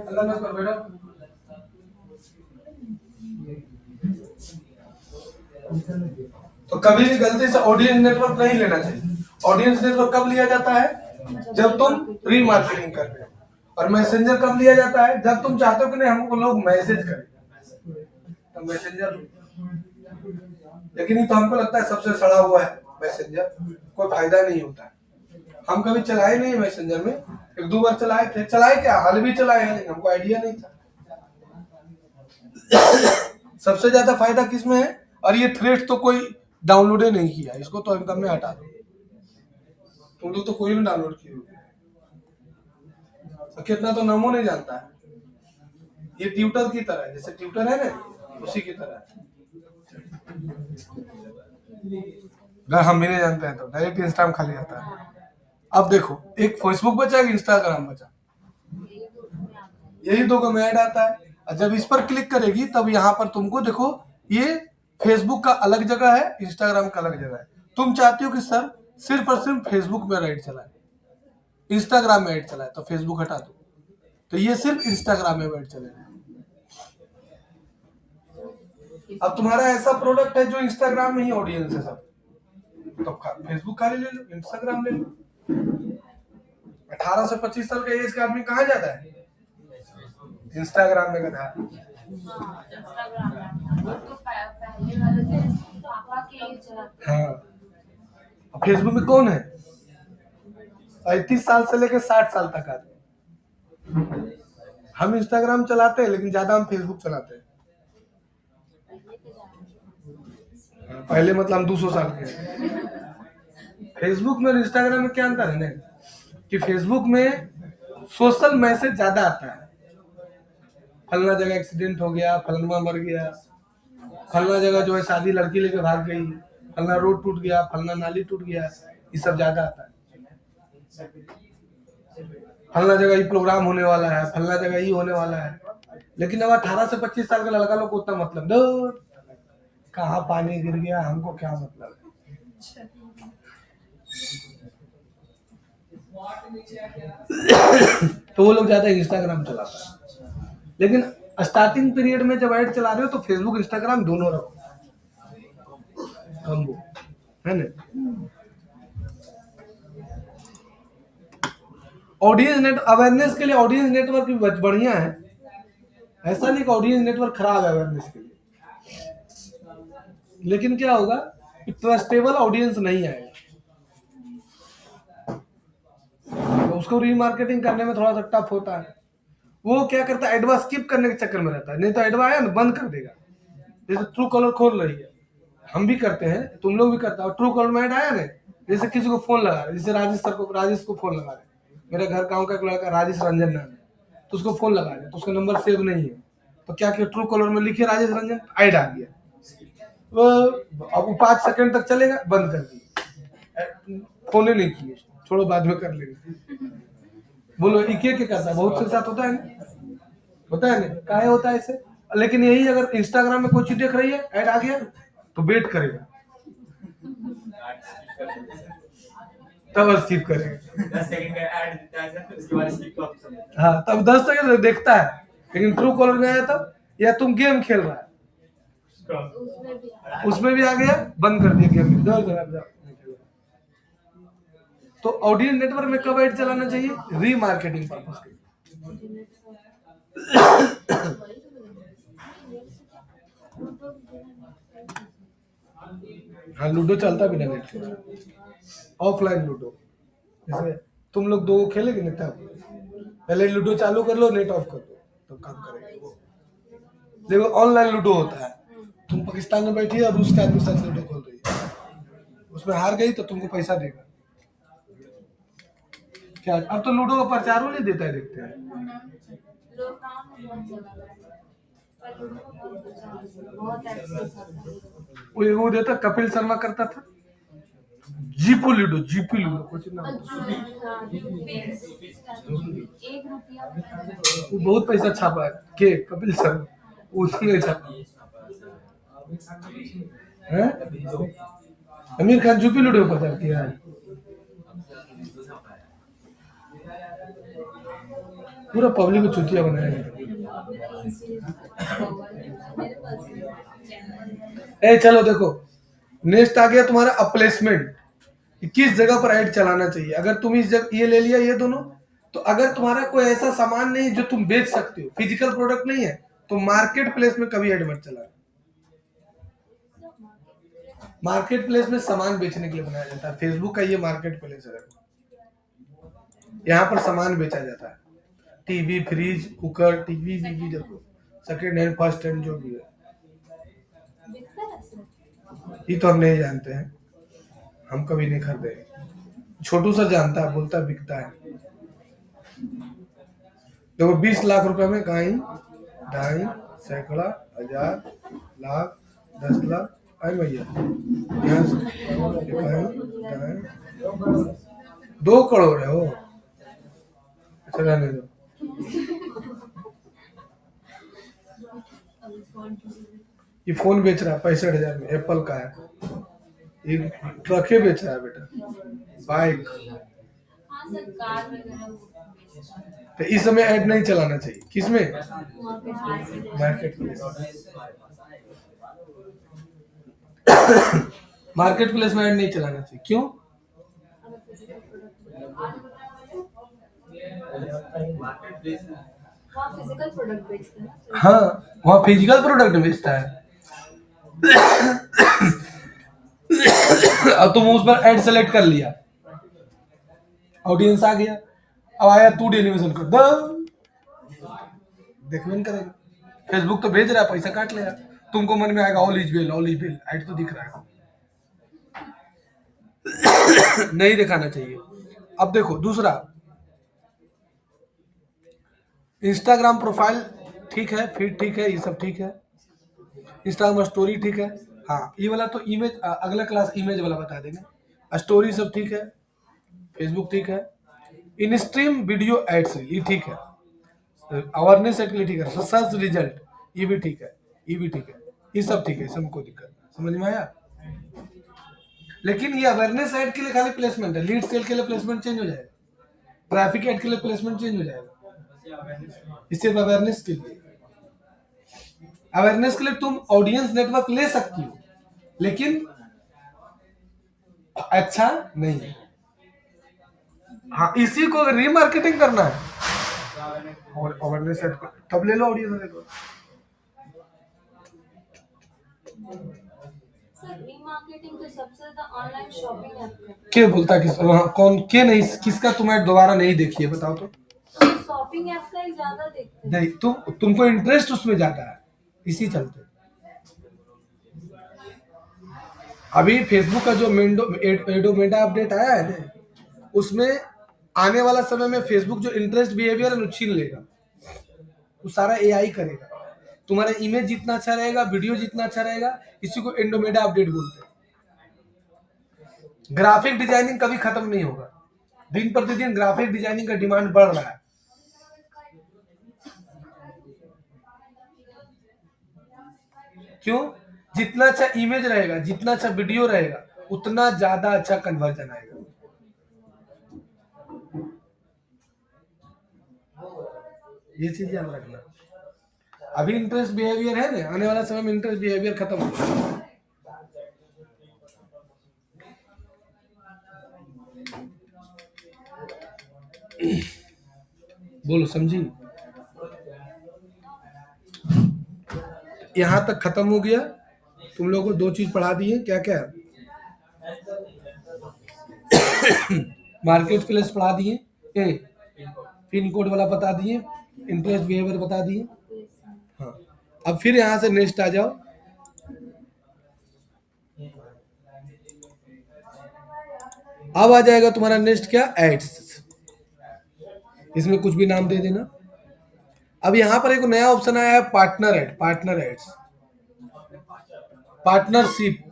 अल्लाह ना कर बेटा। तो कभी भी गलती से ऑडियंस नेटवर्क नहीं लेना चाहिए। ऑडियंस नेटवर्क कब लिया जाता है? जब तुम रीमार्केटिंग कर रहे हो। और मैसेंजर कब लिया जाता है? जब तुम चाहते हो कि नहीं हमको लोग मैसेज करें, तो मैसेंजर। लेकिन ये तो हमको लगता है सबसे सड़ा हुआ है मैसेंजर, कोई फायदा नहीं होता है। हम कभी चलाए नहीं मैसेंजर में, एक दो बार चलाए थे, चलाए क्या हाल भी चलाए हैं, लेकिन हमको आइडिया नहीं था। सबसे ज्यादा फायदा किसमें है? और ये थ्रेड तो कोई डाउनलोड ही नहीं किया, इसको तो एकदम में हटा दो। तुम लोग तो कोई भी डाउनलोड किए होगे, कितना तो नामों नहीं जानता है। ये ट्विटर की तरह है, जैसे ट्विटर है ना उसी की तरह है। अगर हम भी नहीं जानते हैं तो डायरेक्ट इंस्टाग्राम खाली जाता है। अब देखो एक फेसबुक बचा, एक इंस्टाग्राम बचा, यही दो को में ऐड आता है। और जब इस पर क्लिक करेगी तब यहाँ पर तुमको देखो ये फेसबुक का अलग जगह है, इंस्टाग्राम का अलग जगह है। तुम चाहती हो कि सर सिर्फ और सिर्फ फेसबुक में ऐड चलाए, इंस्टाग्राम में ऐड चलाए, तो फेसबुक हटा दो, तो ये सिर्फ इंस्टाग्राम में ऐड चलेगा। अब तुम्हारा ऐसा प्रोडक्ट है जो इंस्टाग्राम में ही ऑडियंस है सब, तो फेसबुक खाली ले लो, इंस्टाग्राम ले लो। 18 से 25 साल का एज का आदमी कहाँ जाता है? इंस्टाग्राम में गधा। हाँ, इंस्टाग्राम तो पहले वाले थे पापा के ही चलाते। हाँ, फेसबुक में कौन है? 35 साल से लेकर 60 साल तक आदमी। हम इंस्टाग्राम चलाते हैं, लेकिन ज्यादा हम फेसबुक चलाते हैं। पहले मतलब हम 200 साल के हैं। फेसबुक में और इंस्टाग्राम में क्या अंतर है ना, कि फेसबुक में सोशल मैसेज ज्यादा आता है। फलना जगह एक्सीडेंट हो गया, फलना मर गया, फलना जगह जो है शादी लड़की लेकर भाग गई, फलना रोड टूट गया, फलना नाली टूट गया, ये सब ज्यादा आता है। फलना जगह ही प्रोग्राम होने वाला है, फलना जगह ही होने वाला है। लेकिन अब 18 से 25 साल का लड़का लोग को उतना मतलब दो, कहाँ पानी गिर गया हमको क्या मतलब है। तो वो लोग ज्यादा इंस्टाग्राम चलाता है। लेकिन स्टार्टिंग पीरियड में जब ऐड चला रहे हो तो फेसबुक इंस्टाग्राम दोनों रखो, कम्बो है ना। ऑडियंस नेट अवेयरनेस के लिए ऑडियंस नेटवर्क भी बढ़िया है, ऐसा नहीं कि ऑडियंस नेटवर्क खराब है अवेयरनेस के लिए। लेकिन क्या होगा, ट्रस्टेबल ऑडियंस नहीं आएगा, तो उसको रीमार्केटिंग करने में थोड़ा सा टफ होता है। वो क्या करता है, एडवा स्किप करने के चक्कर में रहता है, नहीं तो एडवा आया ना बंद कर देगा। जैसे ट्रू कॉलर खोल रही है, हम भी करते हैं, तुम लोग भी करते हो। ट्रू कॉलर में ऐड आया ना, जैसे किसी को फोन लगा रहे, जैसे राजेश को फोन लगा रहे, मेरे घर गांव का एक लड़का राजेश रंजन नाम है, तो उसको फोन लगा रहे, तो उसका नंबर सेव नहीं है, तो क्या किया, ट्रू कॉलर में लिखे राजेश रंजन, ऐड आ गया। वो अब 5 सेकंड तक चलेगा, बंद कर दिया, फोन ही नहीं किए, छोड़ो बाद में कर लेंगे। बोलो एक करता है, बहुत के साथ होता है ना, होता है ना, काहे होता है ऐसे। लेकिन यही अगर इंस्टाग्राम में कोई चीज देख रही है, ऐड आ गया, तो वेट करेगा, तब स्किप करेगा। 10 सेकंड का ऐड देता है सर, उसके बाद स्किप का ऑप्शन है। हाँ, तब 10 सेकंड देखता है। लेकिन ट्रू कॉलर में आया तब, या तुम गेम खेल रहा है, उसमें भी आ गया, बंद कर दिया गेम। तो ऑडियंस नेटवर्क में कब ऐड चलाना चाहिए, रीमार्केटिंग पर्पस के लिए। हाँ, लूडो चलता बिना नेट के, ऑफलाइन लूडो। जैसे तुम लोग दो खेलेगे ना, तब पहले लूडो चालू कर लो, नेट ऑफ कर दो, तब काम करेगा। देखो ऑनलाइन लूडो होता है, तुम पाकिस्तान में बैठी है और रूस के आदमी साथ लूडो खोल रही है, उसमें हार गई तो तुमको पैसा देगा। क्या अब तो लूडो का प्रचारों नहीं देता है, देखते हैं। वो देता, कपिल शर्मा करता था, जीपी लूडो कुछ ना, वो बहुत पैसा छापा है, के कपिल शर्मा उसने छापा है। आमिर खान जीपी लूडो प्रचार किया है, पूरा पब्लिक को चुतिया बनाया है। चलो देखो, नेक्स्ट आ गया तुम्हारा अपप्लेसमेंट, किस जगह पर ऐड चलाना चाहिए। अगर तुम इस जगह ये ले लिया, ये दोनों, तो अगर तुम्हारा कोई ऐसा सामान नहीं जो तुम बेच सकते हो, फिजिकल प्रोडक्ट नहीं है, तो मार्केट प्लेस में कभी ऐड मत चलाना। मार्केट प्लेस में सामान बेचने के लिए बनाया जाता है, फेसबुक का ये मार्केट प्लेस है, यहाँ पर सामान बेचा जाता है, टीवी, फ्रिज, कुकर, टीवी, देखो सेकेंड हैंड, फर्स्ट हैंड, जो भी है। ये तो हम नहीं जानते हैं, हम कभी नहीं खरीदे। छोटू सा जानता है, बोलता है बिकता है। देखो 20 लाख रुपए में गाय, ढाई, सैकड़ा, हजार, लाख, 10 लाख, आई भैया, यहाँ से 2 करोड़ है वो। अच्छा रहने दो। ये फोन बेच रहा है 65,000 में, एप्पल का है। ये ट्रके बेच रहा है बेटा, बाइक। हाँ सर, कार वगैरह वो बेचता है। तो इस समय ऐड नहीं चलाना चाहिए, किसमें? वहाँ पे मार्केट प्लेस। मार्केट प्लेस में ऐड नहीं चलाना चाहिए, क्यों? वहाँ फिजिकल प्रोडक्ट बेचते हैं ना। हाँ, वहाँ फिजिकल प्रोडक्ट बेचता है। अब तुम उस पर ऐड सेलेक्ट कर लिया, ऑडियंस आ गया, अब आया तू डेलीवेशन कर दो, देखने करेगा। फेसबुक तो भेज रहा है, पैसा काट लेगा। तुमको मन में आएगा ऑल इज वेल, ऐड तो दिख रहा है। नहीं दिखाना चाहिए। अब देखो दूसरा, इंस्टाग्राम प्रोफाइल ठीक है, फीड ठीक है, ये सब ठीक है। इंस्टाग्राम स्टोरी ठीक है। हाँ, ये वाला तो इमेज, अगला क्लास इमेज वाला बता देंगे। स्टोरी सब ठीक है, फेसबुक ठीक है। इन स्ट्रीम वीडियो एड्स ये ठीक है। अवेयरनेस एड के लिए ठीक है। सर्च रिजल्ट ये भी ठीक है, ये भी ठीक है, ये सब ठीक है, सबको दिक्कत समझ में आया। लेकिन ये अवेयरनेस एड के लिए खाली प्लेसमेंट है, लीड सेल के लिए प्लेसमेंट चेंज हो जाएगा, ट्रैफिक एड के लिए प्लेसमेंट चेंज हो जाएगा। इससे अवेयरनेस के लिए, अवेयरनेस के लिए तुम ऑडियंस नेटवर्क ले सकती हो, लेकिन अच्छा नहीं है। हाँ, इसी को रीमार्केटिंग करना है और अवेयरनेस एड को तब ले लो ऑडियंस नेटवर्क। सर रीमार्केटिंग तो सबसे ज्यादा ऑनलाइन शॉपिंग ऐप है। क्या बोलता किस, कौन के नहीं, किसका तुम्हें दोबारा नहीं देखिए बताओ तो। शॉपिंग ऐप का ही ज्यादा देखते हैं। नहीं, तुमको इंटरेस्ट उसमें ज्यादा है, इसी चलते। अभी फेसबुक का जो एडोमेटा अपडेट आया है ना, उसमें आने वाला समय में फेसबुक जो इंटरेस्ट बिहेवियर है छीन लेगा, वो सारा एआई करेगा। तुम्हारा इमेज जितना अच्छा रहेगा, वीडियो जितना अच्छा रहेगा, इसी को एंडोमेडा अपडेट बोलते हैं। ग्राफिक डिजाइनिंग कभी खत्म नहीं होगा, दिन प्रतिदिन ग्राफिक डिजाइनिंग का डिमांड बढ़ रहा है। क्यों? जितना अच्छा इमेज रहेगा, जितना अच्छा वीडियो रहेगा, उतना ज्यादा अच्छा कन्वर्जन आएगा। ये चीज याद रखना। अभी इंटरेस्ट बिहेवियर है ना, आने वाला समय में इंटरेस्ट बिहेवियर खत्म होगा। बोलो, समझी? यहां तक खत्म हो गया। तुम लोगों को 2 चीज पढ़ा दिए, क्या क्या? मार्केट प्लेस पढ़ा दिए, पिन कोड वाला बता दिए, इंटरेस्ट बिहेवियर बता दिए। हाँ, अब फिर यहां से नेक्स्ट आ जाओ। अब आ जाएगा तुम्हारा नेक्स्ट क्या? एड्स। इसमें कुछ भी नाम दे देना। अब यहां पर एक नया ऑप्शन आया है, partner ad, partner ads, partnership.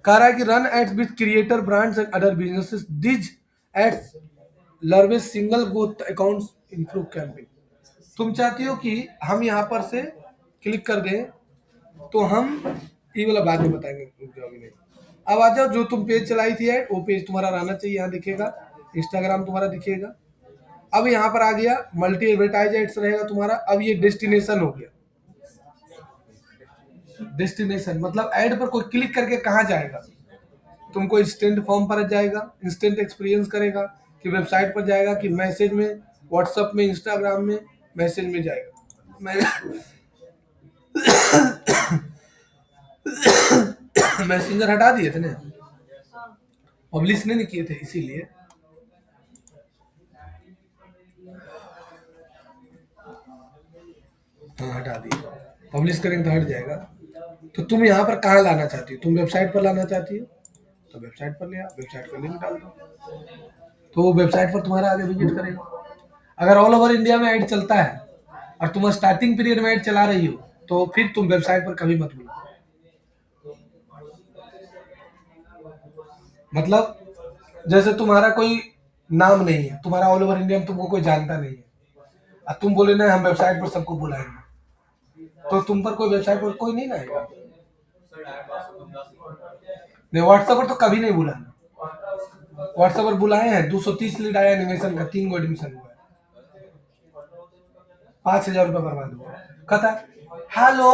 कह रहा है कि run ads with creator brands and other businesses, these ads leverage single growth accounts improve campaign. तुम चाहती हो कि हम यहाँ पर से क्लिक कर दें, तो हम ये वाला बाद में बताएंगे, अभी नहीं। अब आ जाओ, जो तुम पेज चलाई थी ऐड, वो पेज तुम्हारा रहना चाहिए, यहाँ दिखेगा, इंस्टाग्राम तुम्हारा दिखेगा। अब यहाँ पर आ गया मल्टी एडवर्टाइज एड्स रहेगा तुम्हारा। अब ये डेस्टिनेशन हो गया। डेस्टिनेशन मतलब ऐड पर कोई क्लिक करके कहाँ जाएगा? तुमको इंस्टेंट फॉर्म पर जाएगा, इंस्टेंट एक्सपीरियंस करेगा, कि वेबसाइट पर जाएगा, कि मैसेज में, व्हाट्सएप में, इंस्टाग्राम में, मैसेज में जाएगा। मैसेंजर हटा दिए थे ना, पब्लिश नहीं किए थे, इसीलिए। हाँ, हटा दिए, पब्लिश करेंगे तो हट जाएगा। तो तुम यहाँ पर कहाँ लाना चाहती हो? तुम वेबसाइट पर लाना चाहती हो तो वेबसाइट पर ले आओ, वेबसाइट का लिंक डाल दो, तो वो वेबसाइट पर तुम्हारा आगे विजिट करेगा। अगर ऑल ओवर इंडिया में ऐड चलता है और तुम स्टार्टिंग पीरियड में ऐड चला रही हो, तो फिर तुम वेबसाइट पर कभी मत बोलो। मतलब जैसे तुम्हारा कोई नाम नहीं है, तुम्हारा ऑल ओवर इंडिया में तुमको कोई जानता नहीं है, और तुम बोले ना हम वेबसाइट पर सबको बुलाएंगे, तो तुम पर कोई वेबसाइट पर कोई नहीं आएगा। सर डायरेक्ट व्हाट्सएप पर बुला सकते नहीं, व्हाट्सएप पर तो कभी नहीं बुलाना। व्हाट्सएप पर बुलाए हैं, 230 लीड आया एनिमेशन का, 3 गो एडमिशन हुआ है, 5,000 रुपये बर्बाद हुआ। कहता हेलो,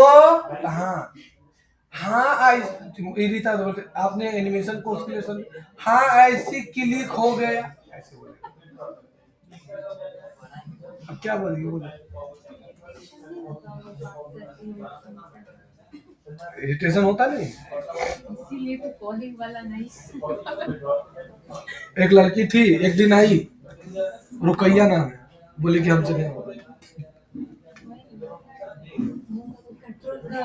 हाँ हाँ आई रीता तो बोलते आपने एनिमेशन कोर्स के लिए सुन, हाँ ऐसी क्लिक हो गया, ऐसे बोले। अब क्या बोलेंगे, बोले इरिटेशन होता नहीं। इसीलिए तो कॉलिंग वाला नहीं। एक लड़की थी, एक दिन आई, रुकैया नाम है, बोली कि हमसे नहीं होगा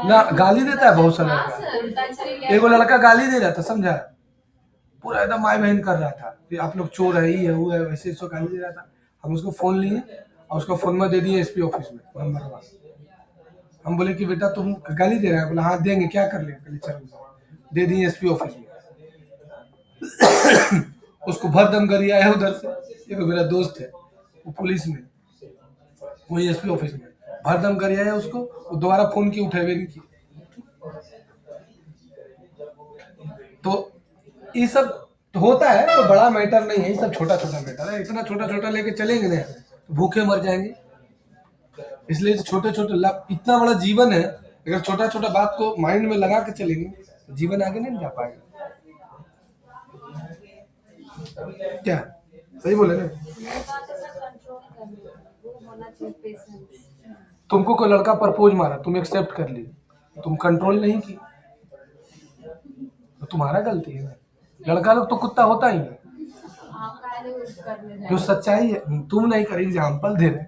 ना, गाली देता है बहुत सारा लड़का। एगो लड़का गाली दे रहा था, समझा, पूरा एकदम माय बहन कर रहा था कि आप लोग चोर है, ही है, वो है, वैसे इसको गाली दे रहा था। हम उसको फोन लिए और उसको फोन में दे दिए एसपी ऑफिस में नंबर 1। हम बोले कि बेटा तुम गाली दे रहा है, बोला हाँ देंगे, क्या कर ले, चलो दे दिए एसपी ऑफिस में। उसको भरदम गरिया है उधर से, एक मेरा दोस्त है वो पुलिस में, वही एसपी ऑफिस में भरदम गरिया है उसको, वो दोबारा फोन की उठेबे नहीं की। तो ये सब तो होता है, तो बड़ा मैटर नहीं है, ये सब छोटा छोटा मैटर है। इतना छोटा छोटा लेके चलेंगे ना तो भूखे मर जाएंगे। इसलिए छोटे छोटे लाभ, इतना बड़ा जीवन है, अगर छोटा छोटा बात को माइंड में लगा के चलेंगे तो जीवन आगे नहीं जा पाएगा। क्या सही बोले ना? तुमको कोई लड़का प्रपोज मारा, तुम एक्सेप्ट कर ली, तुम कंट्रोल नहीं की, तो तुम्हारा गलती है ना। लड़का लोग तो कुत्ता होता ही है, जो सच्चाई है तुम नहीं करेगी, एग्जाम्पल दे रहे।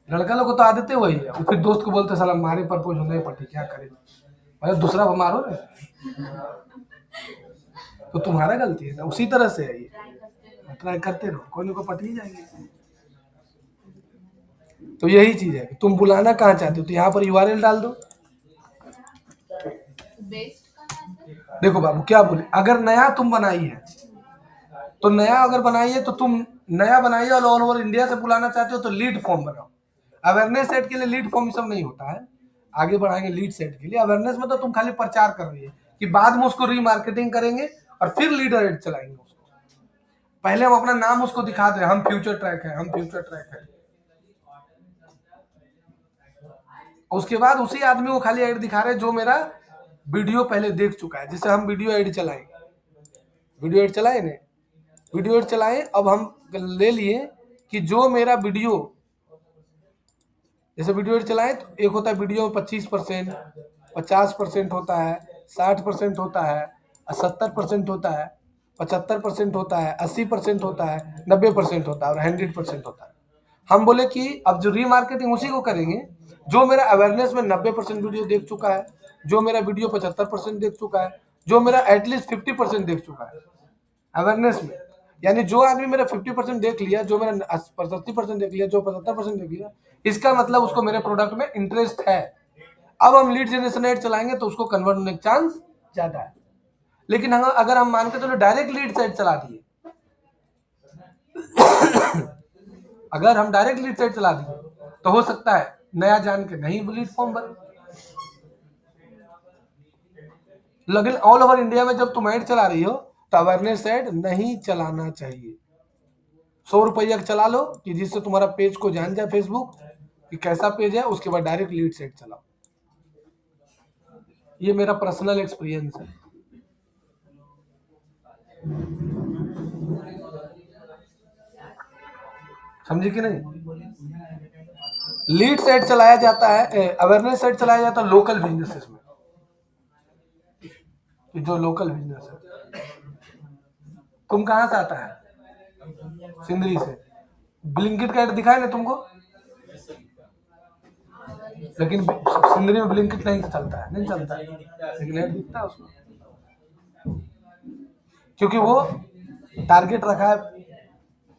लड़का लोग को तो आदत है वही है, वो फिर दोस्त को बोलते साला मारे प्रपोज होने पटी, क्या करे भाई, दूसरा मारो ना, तो तुम्हारा गलती है ना। उसी तरह से है ये, ट्राई करते रहो, कोई ना कोई पट ही जाएगी। तो यही चीज है कि तुम बुलाना कहाँ चाहते हो, तो यहाँ पर यूआरएल डाल दो। देखो बाबू क्या बोले, अगर नया तुम बनाई है तो नया अगर बनाई है तो तुम नया बनाइए और ऑल ओवर इंडिया से बुलाना चाहते हो तो लीड फॉर्म बनाओ। अवेयरनेस सेट के लिए लीड फॉर्म सब नहीं होता है, आगे बढ़ाएंगे लीड सेट के लिए। अवेयरनेस में तो तुम खाली प्रचार कर रही है कि बाद में उसको रीमार्केटिंग करेंगे और फिर लीडर एड चलाएंगे उसको। पहले हम अपना नाम उसको दिखा दे, हम फ्यूचर ट्रैक है, हम फ्यूचर ट्रैक है। उसके बाद उसी आदमी को खाली एड दिखा रहे जो मेरा वीडियो पहले देख चुका है। जैसे हम वीडियो एड चलाएं, वीडियो एड चलाए ना, वीडियो एड चलाएं, अब हम ले लिए कि जो मेरा वीडियो, जैसे वीडियो एड चलाएं तो एक होता है वीडियो में 25%, 50% होता है, 60% होता है, 70% होता है, 75% होता है, 80% होता है, 90% होता है और 100% होता है। हम बोले कि अब जो रीमार्केटिंग उसी को करेंगे जो मेरा अवेयरनेस में 90% वीडियो देख चुका है, जो मेरा वीडियो 75% देख चुका है, जो मेरा एटलीस्ट 50% देख चुका है अवेयरनेस में। यानी जो आदमी मेरा 50% देख लिया, जो मेरा 85% देख लिया, जो 75% देख लिया, इसका मतलब उसको मेरे प्रोडक्ट में इंटरेस्ट है। अब हम लीड जनरेशन एड चलाएंगे तो उसको कन्वर्ट होने का चांस ज्यादा है। लेकिन अगर हम मान के चलो डायरेक्ट लीड सेट चला दिए, अगर हम डायरेक्ट लीड सेट चला दिए तो हो सकता है नया जान के नहीं लीड फॉर्म बने। लेकिन ऑल ओवर इंडिया में जब तुम एड चला रही हो तो अवेयरनेस एड नहीं चलाना चाहिए। 100 रुपया चला लो कि जिससे तुम्हारा पेज को जान जाए फेसबुक कि कैसा पेज है, उसके बाद डायरेक्ट लीड सेट चलाओ। ये मेरा पर्सनल एक्सपीरियंस है। समझे कि नहीं? लीड सेट चलाया जाता है, अवेयरनेस सेट चलाया जाता है लोकल बिजनेसेस में, जो लोकल बिजनेस है। तुम कहाँ से आता है? सिंदरी से। ब्लिंकिट का एड दिखाए ना तुमको, लेकिन सिंदरी में ब्लिंकिट नहीं चलता है, नहीं चलता है, लेकिन एड दिखता है उसको, क्योंकि वो टारगेट रखा है।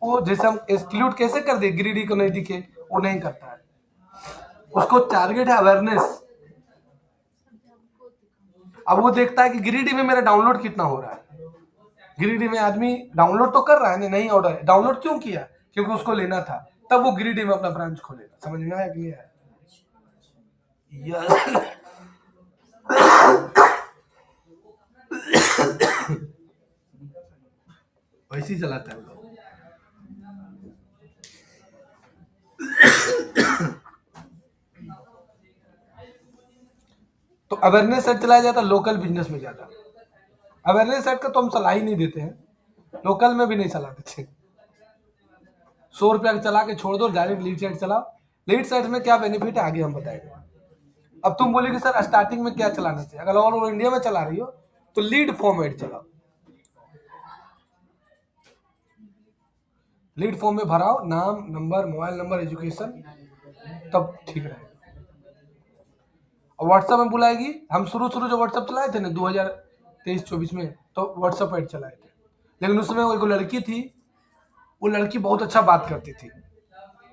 वो जैसे हम एक्सक्लूड कैसे कर दे, गिरिडी को नहीं दिखे, वो नहीं करता है, उसको टारगेट है अवेयरनेस। अब वो देखता है कि गिरिडी में मेरा डाउनलोड कितना हो रहा है। गिरिडी में आदमी डाउनलोड तो कर रहा है, नहीं ऑर्डर है, डाउनलोड क्यों किया? क्योंकि उसको लेना था, तब वो गिरिडी में अपना ब्रांच खोलेगा। समझ में आया कि नहीं आया? यह वैसे ही चलाता है वो लोग। तो अवेयरनेस सेट चलाया जाता है लोकल बिजनेस में ज्यादा। अवेयरनेस सेट का तो हम सलाह ही नहीं देते हैं, लोकल में भी नहीं सलाह देते। 100 रुपया चला के छोड़ दो, डायरेक्ट लीड सेट चलाओ। लीड सेट में क्या बेनिफिट है आगे हम बताएंगे। अब तुम बोले कि सर स्टार्टिंग में क्या चलाना चाहिए, अगर ऑल ओवर इंडिया में चला रही हो तो लीड फॉर्म एड चलाओ। लीड फॉर्म में भराओ नाम, नंबर, मोबाइल नंबर, एजुकेशन, तब ठीक रहेगा। और व्हाट्सएप में बुलाएगी, हम शुरू जो व्हाट्सएप चलाए थे ना 2023-24 में, तो व्हाट्सएप ऐड चलाए थे, लेकिन उसमें वो एक लड़की थी, वो लड़की बहुत अच्छा बात करती थी,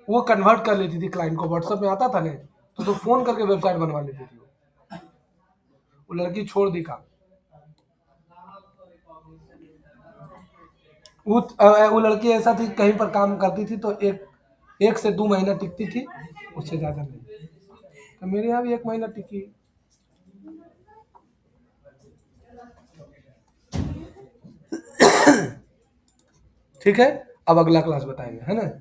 वो कन्वर्ट कर लेती थी क्लाइंट को। व्हाट्सएप में आता था ना तो फोन करके वेबसाइट बनवा लेती थी। वो लड़की छोड़ दी काम। वो लड़की ऐसा थी, कहीं पर काम करती थी तो एक से 2 महीना टिकती थी, उससे ज्यादा नहीं। तो मेरे यहाँ भी 1 महीना टिकी। ठीक है, अब अगला क्लास बताएंगे, है ना।